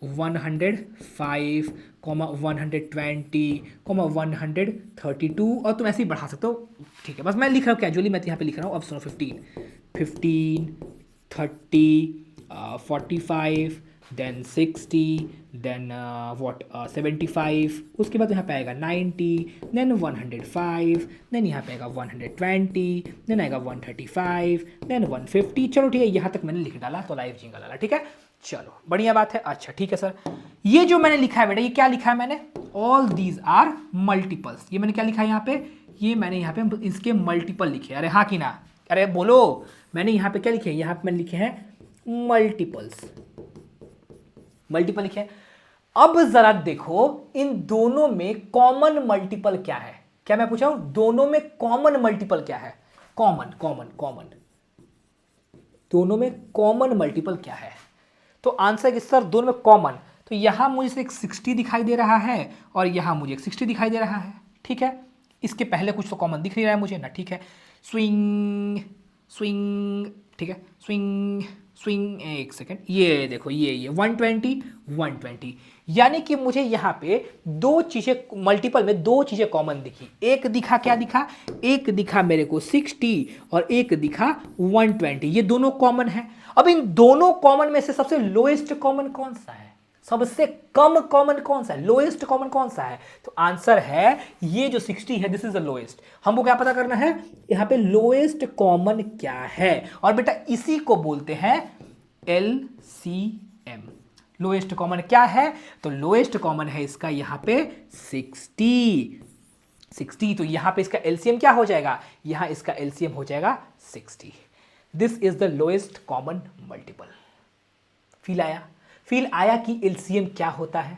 Speaker 1: 105, 120, 132, और तुम ऐसे ही बढ़ा सकते हो। ठीक है, बस मैं लिख रहा हूँ कैजुअली, मैं यहाँ पे लिख रहा हूँ। अब सुनो 15, 30, 45, देन 60, देन 75, उसके बाद यहाँ पे आएगा 90, देन 105, देन यहाँ पे आएगा 120, देन आएगा 135, देन 150। चलो ठीक है, यहाँ तक मैंने लिख डाला, तो लाइव जिंगल डाला। ठीक है, चलो बढ़िया बात है। अच्छा ठीक है सर, ये जो मैंने लिखा है बेटा, ये क्या लिखा है मैंने? All these are multiples. ये मैंने क्या लिखा है यहाँ पे? ये मैंने यहाँ पे इसके मल्टीपल लिखे। अरे हाँ कि ना? अरे बोलो, मैंने यहाँ पे क्या लिखे हैं? यहाँ पे मैंने लिखे हैं मल्टीपल्स, मल्टीपल लिखे हैं। अब जरा देखो इन दोनों में कॉमन मल्टीपल क्या है? क्या मैं पूछा हूं? दोनों में कॉमन मल्टीपल क्या है? कॉमन कॉमन कॉमन, दोनों में कॉमन मल्टीपल क्या है? तो आंसर कि सर दोनों में कॉमन, तो यहां मुझे एक 60 दिखाई दे रहा है और यहां मुझे एक 60 दिखाई दे रहा है। ठीक है, इसके पहले कुछ तो कॉमन दिख नहीं रहा है मुझे ना। ठीक है, स्विंग स्विंग, ठीक है, स्विंग स्विंग, एक सेकेंड, ये देखो ये 120, 120, यानी कि मुझे यहाँ पे दो चीज़ें, मल्टीपल में दो चीज़ें कॉमन दिखी। एक दिखा, क्या दिखा? एक दिखा मेरे को 60 और एक दिखा 120, ये दोनों कॉमन है। अब इन दोनों कॉमन में से सबसे लोएस्ट कॉमन कौन सा है? सबसे कम कॉमन कौन सा है? लोएस्ट कॉमन कौन सा है? तो आंसर है ये जो 60 है, दिस इज द लोएस्ट। हमको क्या पता करना है? यहां पे लोएस्ट कॉमन क्या है, और बेटा इसी को बोलते हैं LCM। लोएस्ट कॉमन क्या है? तो लोएस्ट कॉमन है इसका यहां पे 60। तो यहां पे इसका LCM क्या हो जाएगा? यहां इसका LCM हो जाएगा 60। This is the lowest common multiple. Feel आया? फील आया कि एलसीएम क्या होता है?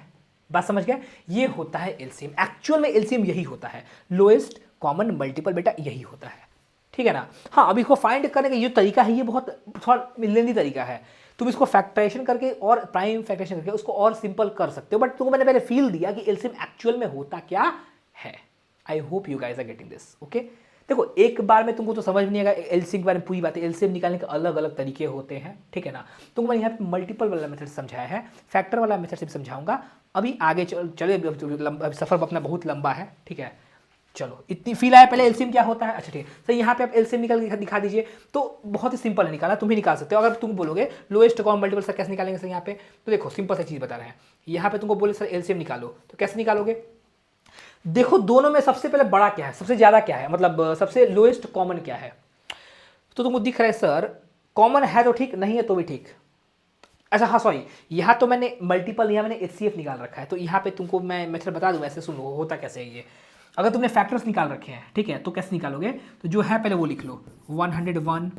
Speaker 1: बात समझ गया? ये होता है एलसीएम। एक्चुअल में एलसीएम यही होता है, लोएस्ट कॉमन मल्टीपल, बेटा यही होता है। ठीक है ना? हाँ, अब इसको फाइंड करने का ये तरीका है, ये बहुत थोड़ा लेंदी तरीका है। तुम इसको फैक्टराइजेशन करके और प्राइम फैक्टराइजेशन करके उसको और सिंपल कर सकते हो, बट तुमको मैंने पहले फील दिया कि एलसीएम एक्चुअल में होता क्या है। I hope you guys are getting this. Okay, देखो एक बार में तुमको तो समझ नहीं आएगा एलसीएम के बारे में पूरी बात है। एलसीएम निकालने के अलग अलग तरीके होते हैं, ठीक है ना? तुमको मैंने यहाँ पे मल्टीपल वाला मेथड समझाया है, फैक्टर वाला मेथड से भी समझाऊंगा। अभी आगे चले, अभी सफर अपना बहुत लंबा है, ठीक है? चलो इतनी फील आया पहले एलसीएम क्या होता है। अच्छा ठीक है, तो यहाँ पे आप एलसीएम निकाल के दिखा दीजिए। तो बहुत ही सिंपल है निकालना, तुम ही निकाल सकते हो। अगर तुम बोलोगे लोएस्ट कॉमन मल्टीपल सर कैसे निकालेंगे सर यहाँ पे, तो देखो सिंपल सा चीज़ बता रहे हैं। यहाँ पे तुमको बोले सर एलसीएम निकालो, तो कैसे निकालोगे? देखो दोनों में सबसे पहले बड़ा क्या है, सबसे ज्यादा क्या है, मतलब सबसे लोएस्ट कॉमन क्या है? तो तुमको दिख रहा है सर कॉमन है तो ठीक, नहीं है तो भी ठीक। अच्छा हाँ सॉरी, यहाँ तो मैंने मल्टीपल, यहाँ मैंने एचसीएफ निकाल रखा है, तो यहाँ पे तुमको मैं मेथड बता दूँ, ऐसे सुनो होता कैसे है ये। अगर तुमने फैक्टर्स निकाल रखे हैं, ठीक है, तो कैसे निकालोगे? तो जो है पहले वो लिख लो, 101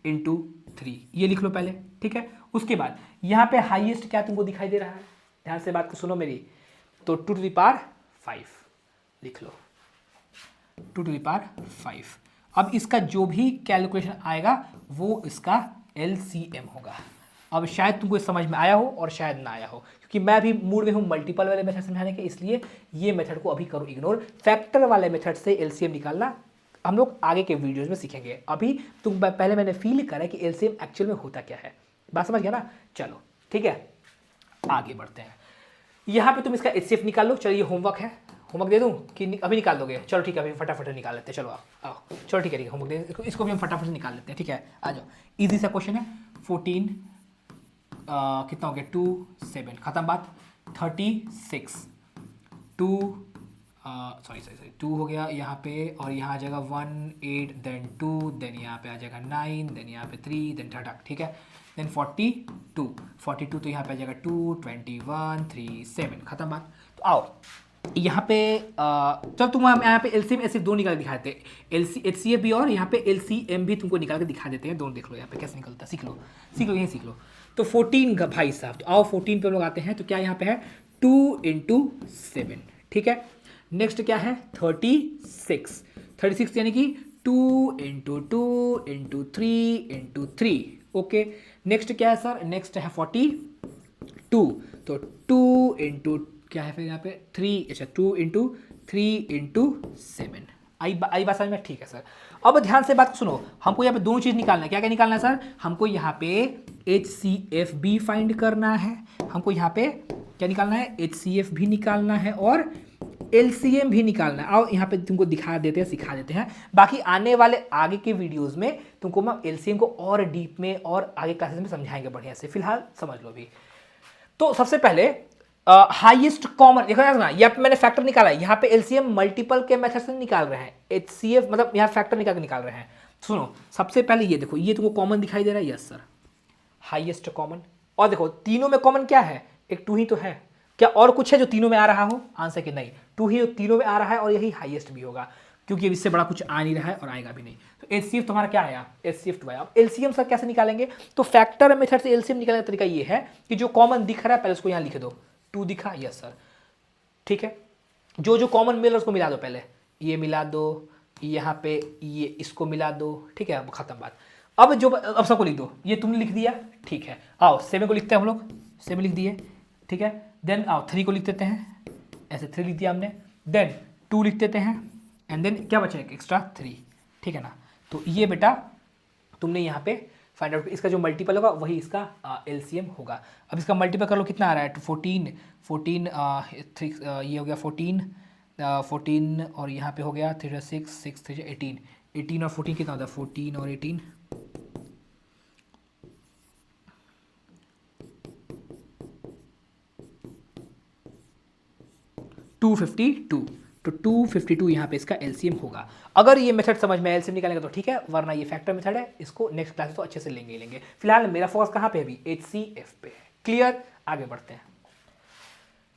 Speaker 1: × 3, ये लिख लो पहले, ठीक है? उसके बाद यहाँ पे हाईएस्ट क्या तुमको दिखाई दे रहा है? ध्यान से बात को सुनो मेरी। तो 2 to the power 5 लिख लो, 2 to the power 5। अब इसका जो भी कैलकुलेशन आएगा वो इसका LCM होगा। अब शायद तुमको समझ में आया हो और शायद ना आया हो, क्योंकि मैं भी मूड में हूँ मल्टीपल वाले मेथड समझाने के, इसलिए ये मेथड को अभी करो इग्नोर। फैक्टर वाले मेथड से LCM निकालना हम लोग आगे के वीडियोस में सीखेंगे। अभी तुम पहले मैंने फील करा कि LCM एक्चुअल में होता क्या है। बात समझ गया ना? चलो ठीक है, आगे बढ़ते हैं। यहाँ पे तुम इसका HCF निकाल लो। चलो ये होमवर्क है, होमवर्क दे दूं कि अभी निकाल दोगे? चलो ठीक है, अभी फटाफट निकाल लेते हैं। चलो आओ, चलो ठीक है, होमवर्क दे, इसको भी हम फटाफट निकाल लेते हैं, ठीक है? आ जाओ, इजी सा क्वेश्चन है। 14 कितना हो गया? 2 7, खत्म बात। 36 2 सॉरी 2 हो गया यहाँ पे, और यहाँ आ जाएगा 1 8, देन 2, देन यहाँ पे आ जाएगा 9, देन यहाँ पे 3, देन ठटक, ठीक है? देन 42 तो यहाँ पे आ जाएगा 2 21 3 7, खत्म बात। तो आओ यहाँ पे जब तुम यहाँ पे एलसीएम ऐसे दो निकाल के दिखा देते हैं, HCF भी और यहाँ पे LCM भी तुमको निकाल के दिखा देते हैं। दोनों देख लो यहाँ पे कैसे निकलता है, सीख लो यही सीख लो। तो 14 भाई साहब, तो आओ 14 पे लोग आते हैं। तो क्या यहाँ पे है? 2 × 7, ठीक है? नेक्स्ट क्या है? 36 यानी कि 2 × 2 × 3 × 3, ओके। नेक्स्ट क्या है सर? नेक्स्ट है 42 2, तो 2 इंटू क्या है फिर यहाँ पे 3, अच्छा 2 इंटू 3 इंटू 7। आई बात समझ में? ठीक है सर। अब ध्यान से बात को सुनो, हमको यहाँ पे दोनों चीज़ निकालना है। क्या क्या निकालना है सर? हमको यहाँ पे HCF भी फाइंड करना है, हमको यहाँ पे क्या निकालना है? HCF भी निकालना है और LCM भी निकालना है। आओ यहाँ पे तुमको दिखा देते हैं, सिखा देते हैं। बाकी आने वाले आगे के वीडियोस में तुमको हम LCM को और डीप में और आगे क्लासेस में समझाएंगे बढ़िया से, फिलहाल समझ लो भी। तो सबसे पहले हाईएस्ट कॉमन देखो ना, यहाँ पे मैंने फैक्टर निकाला है, यहाँ पे एलसीएम मल्टीपल के मेथड से निकाल रहे हैं, एचसीएफ मतलब यहाँ फैक्टर निकाल रहे हैं। सुनो, सबसे पहले ये देखो, ये तुमको कॉमन दिखाई दे रहा है? Yes sir, highest common. और देखो तीनों में कॉमन क्या है? एक 2 ही तो है। क्या और कुछ है जो तीनों में आ रहा हो? आंसर कि नहीं, 2 ही तीनों में आ रहा है और यही हाईएस्ट भी होगा, क्योंकि अब इससे बड़ा कुछ आ नहीं रहा है और आएगा भी नहीं। तो एचसीएफ तुम्हारा क्या आया? एचसीएफ 2 आया। अब एलसीएम सर कैसे निकालेंगे? तो फैक्टर मेथड से एलसीएम निकालने का तरीका ये है कि जो कॉमन दिख रहा है पहले उसको यहाँ लिख दो। 2 दिखा? यस सर, ठीक है। जो जो कॉमन मिल रहा है उसको मिला दो, पहले ये मिला दो, यहाँ पे ये इसको मिला दो, ठीक है, अब खत्म बात। अब सबको लिख दो, ये तुमने लिख दिया, ठीक है। आओ 7 को लिखते हैं हम लोग, 7 लिख दिए, ठीक है। देन आओ 3 को लिख देते हैं, ऐसे 3 लिख दिया हमने। देन 2 लिख देते हैं, एंड देन क्या बचा? एक्स्ट्रा 3, ठीक है ना। तो ये बेटा तुमने यहाँ पे फाइंड आउट, इसका जो मल्टीपल होगा वही इसका एलसीएम होगा। अब इसका मल्टीपल कर लो, कितना आ रहा है? 14 ये हो गया 14 और यहाँ पे हो गया 3 6 3 18 और 14 कितना होता है? 14 और 18 252, तो 252 यहाँ पे इसका एलसीएम होगा। अगर ये मेथड समझ में एलसीएम निकालेंगे तो ठीक है, वरना ये फैक्टर मेथड है, इसको नेक्स्ट क्लास तो अच्छे से लेंगे। फिलहाल मेरा फोकस कहाँ पे है अभी? एचसीएफ पे है। क्लियर? आगे बढ़ते हैं,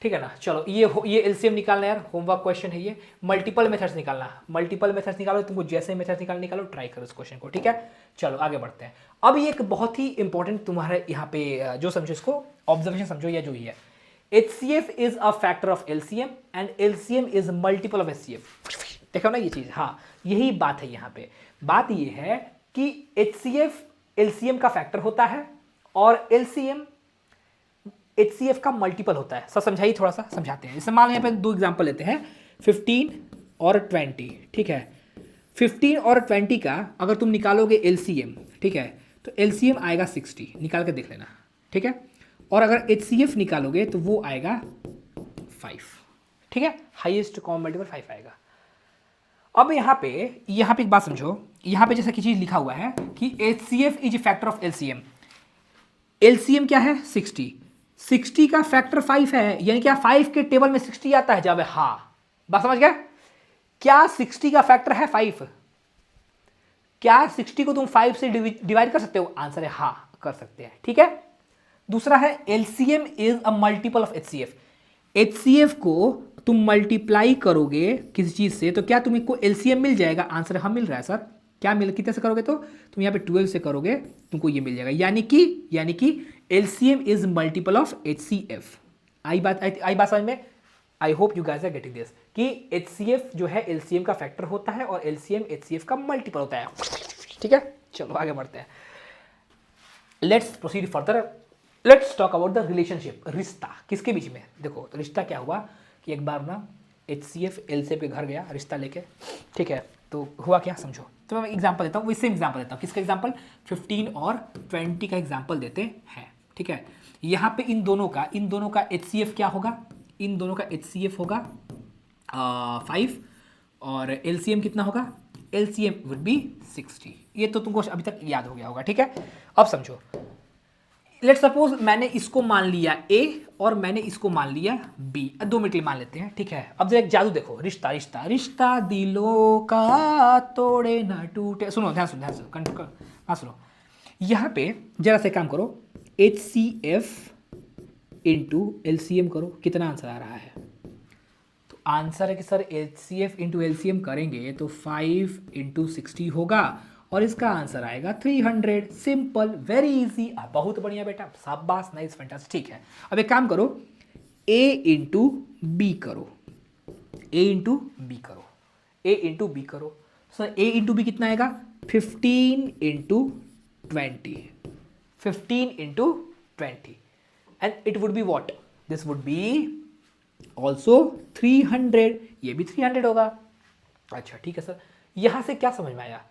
Speaker 1: ठीक है ना। चलो ये एलसीएम निकालना यार, होमवर्क क्वेश्चन है ये। मल्टीपल मेथड्स निकालना, मल्टीपल मेथड्स निकालो, तुमको जैसे मेथड्स निकालो, ट्राई करो इस क्वेश्चन को, ठीक है। चलो आगे बढ़ते हैं। अब ये एक बहुत ही इंपॉर्टेंट तुम्हारे यहाँ पे जो समझो, इसको ऑब्जर्वेशन समझो, या जो ही है, HCF is a factor of LCM and LCM is multiple of HCF। देखो ना ये चीज, हाँ यही बात है यहाँ पे। बात ये है कि HCF LCM का फैक्टर होता है और LCM HCF का मल्टीपल होता है। सर समझाइए, थोड़ा सा समझाते हैं। जैसे मान लो यहाँ पे 2 एग्जांपल लेते हैं, 15 और 20, ठीक है। 15 और 20 का अगर तुम निकालोगे LCM, ठीक है, तो LCM आएगा 60, निकाल के देख लेना, ठीक है। और अगर HCF निकालोगे तो वो आएगा 5, ठीक है। हाईएस्ट कॉमन मल्टीपल 5 आएगा। अब यहाँ पे एक बात समझो, यहाँ पे जैसा कि चीज लिखा हुआ है कि HCF is factor of LCM। LCM क्या है? 60 का फैक्टर 5 है, यानी क्या 5 के टेबल में 60 आता है? जब हाँ, बात समझ गया? क्या 60 का फैक्टर है 5? क्या 60 को तुम 5 से डिवाइड कर सकते हो? आंसर है हाँ, कर सकते हैं, ठीक है। दूसरा है LCM is a multiple of HCF। HCF को तुम मल्टीप्लाई करोगे किसी चीज से तो क्या तुमको LCM मिल जाएगा? आंसर हाँ मिल रहा है सर। क्या मिल, कितने से करोगे? तो तुम यहाँ पे 12 से करोगे, तुमको ये मिल जाएगा, यानी कि LCM is multiple of HCF। आई बात समझ में? I hope you guys are getting this कि HCF जो है LCM का फैक्टर होता है और LCM HCF का मल्टीपल होता है, ठीक है। चलो आगे बढ़ते हैं, let's proceed further. Let's talk about the relationship, रिश्ता किसके बीच में। देखो तो रिश्ता क्या हुआ कि एक बार ना HCF LCM के घर गया रिश्ता लेके, ठीक है। तो हुआ क्या समझो, तो मैं एग्जांपल देता हूँ, वैसे एग्जांपल देता हूँ। किसका एग्जांपल? 15 और 20 का एग्जांपल देते हैं, ठीक है। यहाँ पे इन दोनों का HCF क्या होगा? इन दोनों का HCF होगा 5 और LCM कितना होगा? LCM would be 60। ये तो तुमको अभी तक याद हो गया होगा, ठीक है। अब समझो, लेट्स सपोज मैंने इसको मान लिया A और मैंने इसको मान लिया B, 2 मिनट के लिए मान लेते हैं, ठीक है। अब जरा एक जादू देखो, रिश्ता दिलों का तोड़े ना टूटे। सुनो, ध्यान सुनो। यहाँ पे जरा से काम करो, HCF इंटू LCM करो, कितना आंसर आ रहा है? तो आंसर है कि सर HCF इंटू LCM करेंगे तो 5 इंटू 60 होगा और इसका आंसर आएगा 300। सिंपल, वेरी इजी, बहुत बढ़िया बेटा, शाबाश, नाइस, फैंटास्टिक, ठीक है। अब एक काम करो, A इंटू बी करो, सर A इंटू बी कितना आएगा? 15 into 20, and it would be what, this would be also 300, ये भी 300 होगा। अच्छा ठीक है सर, यहां से क्या समझ में आया?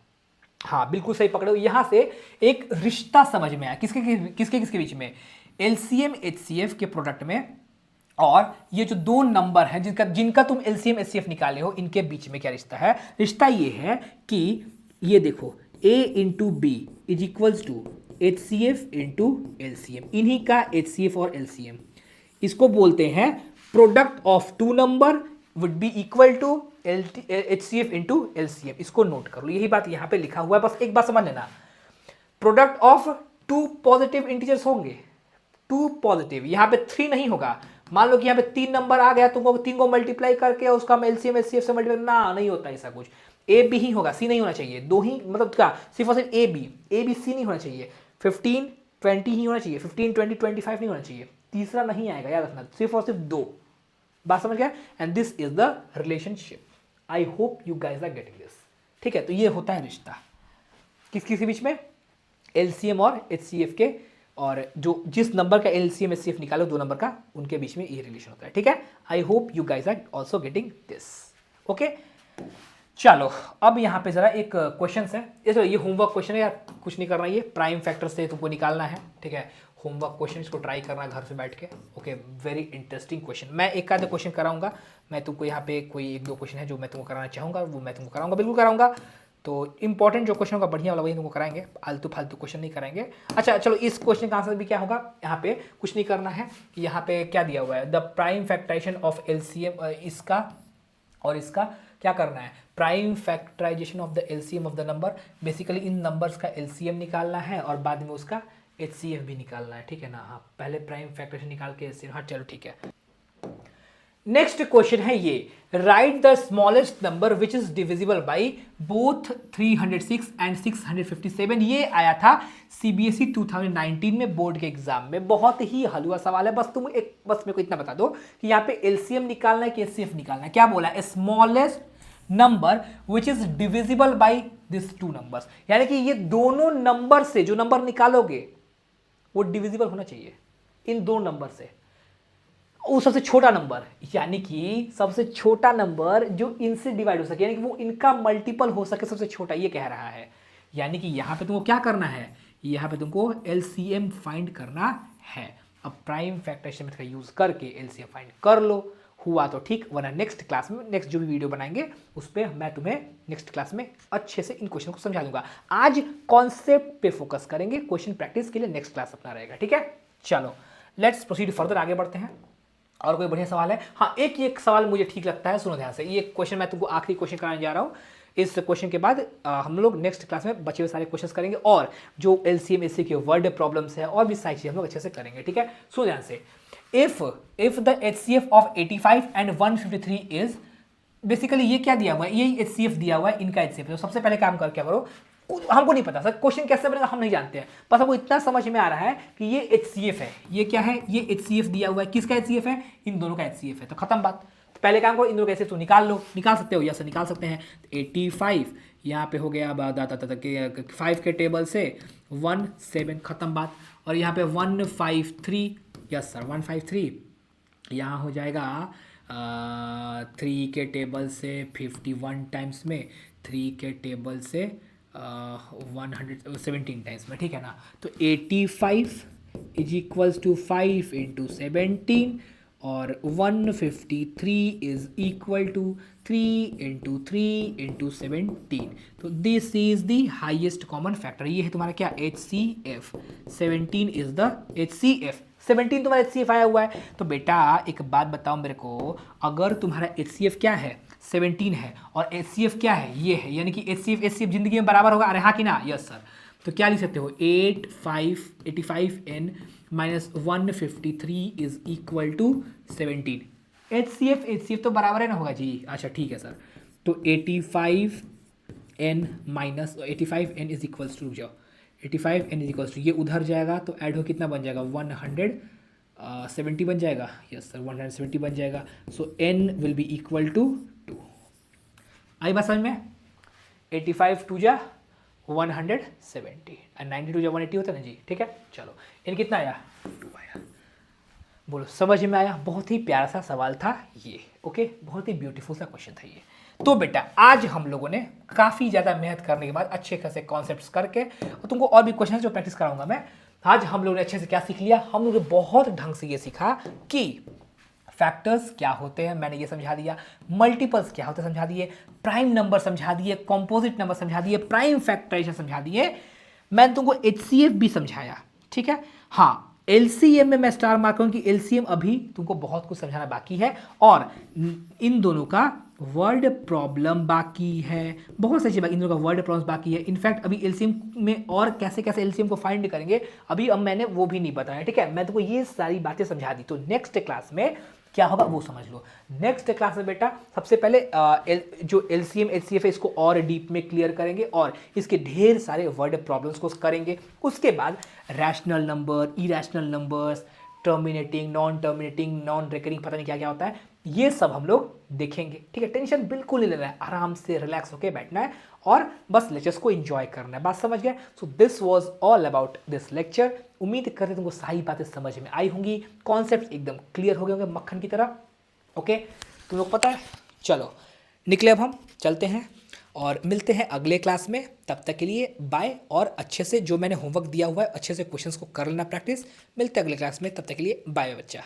Speaker 1: हाँ बिल्कुल सही पकड़े हो, यहां से एक रिश्ता समझ में आया। किसके किसके किसके बीच में? एलसीएम एचसीएफ के प्रोडक्ट में, और ये जो दो नंबर हैं जिनका जिनका तुम एलसीएम एचसीएफ निकाले हो, इनके बीच में क्या रिश्ता है? रिश्ता ये है कि ये देखो a into B is equals to H C F into LCM, इन्हीं का एचसीएफ और एलसीएम। इसको बोलते हैं product of two number would be equal to HCF into LCM. इसको नोट कर लो, यही बात यहां पे लिखा हुआ है, बस एक बात समझ लेना। Product of two positive integers होंगे, टू पॉजिटिव, यहां पे 3 नहीं होगा। मान लो कि यहां पे 3 नंबर आ गया, तुमको 3 को मल्टीप्लाई करके उसका एलसीएम एचसीएफ से मल्टीप्लाई ना, नहीं होता ऐसा कुछ। ए बी ही होगा, सी नहीं होना चाहिए। दो ही मतलब क्या, सिर्फ और सिर्फ ए बी सी नहीं होना चाहिए। 15 20 ही होना चाहिए, 15 20 25 नहीं होना चाहिए। तीसरा नहीं आएगा, याद रखना, सिर्फ और सिर्फ 2। बात समझ गया? And this is the relationship. I hope you guys are getting this. ठीक है, तो ये होता है रिश्ता किस के बीच में? एलसीएम और एचसीएफ के, और जो जिस नंबर का एलसीएम एचसीएफ निकालो, दो नंबर का, उनके बीच में ये रिलेशन होता है। ठीक है, I hope you guys are also getting this. Okay, चलो अब यहाँ पे जरा एक क्वेश्चन है, ये होमवर्क क्वेश्चन है यार, कुछ नहीं करना, ये प्राइम फैक्टर से तुमको निकालना है। ठीक है, होमवर्क क्वेश्चन, इसको ट्राई करना घर से बैठ के। Okay, very interesting question. मैं एक आधा क्वेश्चन कराऊंगा, मैं तुमको यहाँ पे कोई एक दो क्वेश्चन है जो मैं तुमको कराना चाहूँगा, वो मैं तुमको कराऊंगा, बिल्कुल कराऊंगा। तो इंपॉर्टेंट जो क्वेश्चन होगा, बढ़िया वाला, वही तुमको कराएंगे, आलतू फालतू क्वेश्चन नहीं कराएंगे। अच्छा चलो, इस क्वेश्चन का आंसर भी क्या होगा? यहाँ पे कुछ नहीं करना है, यहाँ पे क्या दिया हुआ है, the prime factorization of LCM, इसका और इसका क्या करना है? Prime factorization of the LCM of the number. Basically इन नंबर्स का एलसीएम निकालना है और बाद में उसका एचसीएफ भी निकालना है। ठीक है ना? हाँ, पहले प्राइम फैक्टराइजेशन निकाल के एलसीएम। हाँ चलो ठीक है। नेक्स्ट क्वेश्चन है ये, right the smallest number which is divisible by both 306 and 657। ये आया था सीबीएसई 2019 में बोर्ड के एग्जाम में। बहुत ही हलवा सवाल है, बस मेरे को इतना बता दो कि यहाँ पे एलसीएम निकालना है कि एचसीएफ निकालना है। क्या बोला? Smallest number which is divisible by this two numbers, यानी कि ये दोनों नंबर से जो नंबर निकालोगे वो डिविजिबल होना चाहिए इन दो नंबर से। वो सबसे छोटा नंबर, यानी कि सबसे छोटा नंबर जो इनसे डिवाइड हो सके, यानी कि वो इनका मल्टीपल हो सके, सबसे छोटा, ये कह रहा है। यानी कि यहां पे तुमको क्या करना है? यहां पे तुमको एलसीएम फाइंड करना है। अब प्राइम फैक्टराइजेशन मेथड का यूज करके एलसीएम फाइंड कर लो, हुआ तो ठीक, वरना नेक्स्ट क्लास में, नेक्स्ट जो भी वीडियो बनाएंगे उस पर मैं तुम्हें नेक्स्ट क्लास में अच्छे से इन क्वेश्चन को समझा दूंगा। आज कॉन्सेप्ट पे फोकस करेंगे, क्वेश्चन प्रैक्टिस के लिए नेक्स्ट क्लास अपना रहेगा। ठीक है, चलो लेट्स प्रोसीड फर्दर, आगे बढ़ते हैं। और कोई बढ़िया सवाल है? हाँ, एक सवाल मुझे ठीक लगता है, सुनो ध्यान से। ये क्वेश्चन मैं तुमको आखिरी क्वेश्चन कराने जा रहा हूँ। इस क्वेश्चन के बाद हम लोग नेक्स्ट क्लास में बचे हुए सारे क्वेश्चंस करेंगे, और जो एलसीएम एचसीएफ के वर्ड प्रॉब्लम्स है और भी सारी चीजें हम लोग अच्छे से करेंगे। ठीक है, सुनो ध्यान से। If the HCF of 85 and 153 is, basically ये क्या दिया हुआ है? यही एचसीएफ दिया हुआ है, इनका एचसीएफ। तो सबसे पहले काम कर क्या करो, हमको नहीं पता सर क्वेश्चन कैसे बनेगा, हम नहीं जानते हैं, बस हमको इतना समझ में आ रहा है कि ये एचसीएफ है। ये क्या है? ये एचसीएफ दिया हुआ है। किसका एचसीएफ है? इन दोनों का एचसीएफ है। तो खत्म बात। तो पहले काम करो, इन दोनों का एचसीएफ तो निकाल लो, निकाल सकते हो, यस निकाल सकते हैं। 85 यहाँ पे हो गया 5 के टेबल से 17, खत्म बात। और यहाँ पे 153, यस सर 153, यहाँ हो जाएगा 3 के टेबल से 51 टाइम्स में, 3 के टेबल से 117 टाइम्स में। ठीक है ना? तो 85 इज इक्वल्स टू 5 इंटू 17, और 153 is equal to 3 into 3 into 17। तो this is the highest common factor. ये है तुम्हारा क्या? HCF। 17 is the HCF। 17 तुम्हारा HCF आया हुआ है। तो बेटा एक बात बताओ मेरे को, अगर तुम्हारा HCF क्या है? 17 है, और HCF क्या है? ये है, यानी कि HCF जिंदगी में बराबर होगा। अरे हाँ कि ना? Yes sir. तो क्या लिख सकते हो? 85n minus 153 is equal to 17। HCF तो बराबर है ना, होगा जी। अच्छा ठीक है सर। तो 85n minus 85n is equals to, रुक जाओ, 85n इज इक्वल्स टू, ये उधर जाएगा तो ऐड हो कितना बन जाएगा? 170 बन जाएगा। यस सर 170 बन जाएगा। So n will be equal to 2। आई बात समझ में? 85 2 जा 170 और 92 जा 180 होता है ना जी। ठीक है, चलो इन कितना आया? 2 आया। बोलो समझ में आया? बहुत ही प्यारा सा सवाल था ये। ओके, बहुत ही ब्यूटीफुल सा क्वेश्चन था ये। तो बेटा आज हम लोगों ने काफ़ी ज़्यादा मेहनत करने के बाद अच्छे खासे कॉन्सेप्ट्स करके, और तुमको और भी क्वेश्चन जो प्रैक्टिस कराऊंगा मैं, आज हम लोगों ने अच्छे से क्या सीख लिया, हम लोगों ने बहुत ढंग से ये सीखा कि फैक्टर्स क्या होते हैं, मैंने ये समझा दिया, मल्टीपल्स क्या होते हैं समझा दिए, प्राइम नंबर समझा दिए, कॉम्पोजिट नंबर समझा दिए, प्राइम फैक्टराइजेशन समझा दिए, मैंने तुमको HCF भी समझाया, ठीक है। हाँ, LCM में मैं स्टार मार्क करूँ कि LCM अभी तुमको बहुत कुछ समझाना बाकी है, और इन दोनों का वर्ड प्रॉब्लम बाकी है, बहुत सारी चीज़ बाकी, इन दोनों का वर्ड प्रॉब्लम बाकी है। इनफैक्ट अभी LCM में और कैसे कैसे LCM को फाइंड करेंगे अभी अब मैंने वो भी नहीं बताया, ठीक है। मैं तुमको ये सारी बातें समझा दी, तो नेक्स्ट क्लास में क्या होगा वो समझ लो। नेक्स्ट क्लास में बेटा सबसे पहले जो LCM HCF है इसको और डीप में क्लियर करेंगे और इसके ढेर सारे वर्ड प्रॉब्लम्स को करेंगे। उसके बाद rational number, irrational numbers, terminating, non recurring, पता नहीं क्या क्या होता है, ये सब हम लोग देखेंगे, ठीक है। टेंशन बिल्कुल नहीं लेना है, आराम से रिलैक्स होकर बैठना है और बस लेक्चर्स को एंजॉय करना है। बात समझ गए? So this was all about this lecture. उम्मीद करते तुमको सारी बातें समझ में आई होंगी, कॉन्सेप्ट एकदम क्लियर हो गए होंगे मक्खन की तरह। ओके, तुम लोग पता है। चलो निकले, अब हम चलते हैं और मिलते हैं अगले क्लास में। तब तक के लिए बाय, और अच्छे से जो मैंने होमवर्क दिया हुआ है अच्छे से क्वेश्चंस को कर लेना प्रैक्टिस। मिलते हैं अगले क्लास में, तब तक के लिए बाय बच्चा।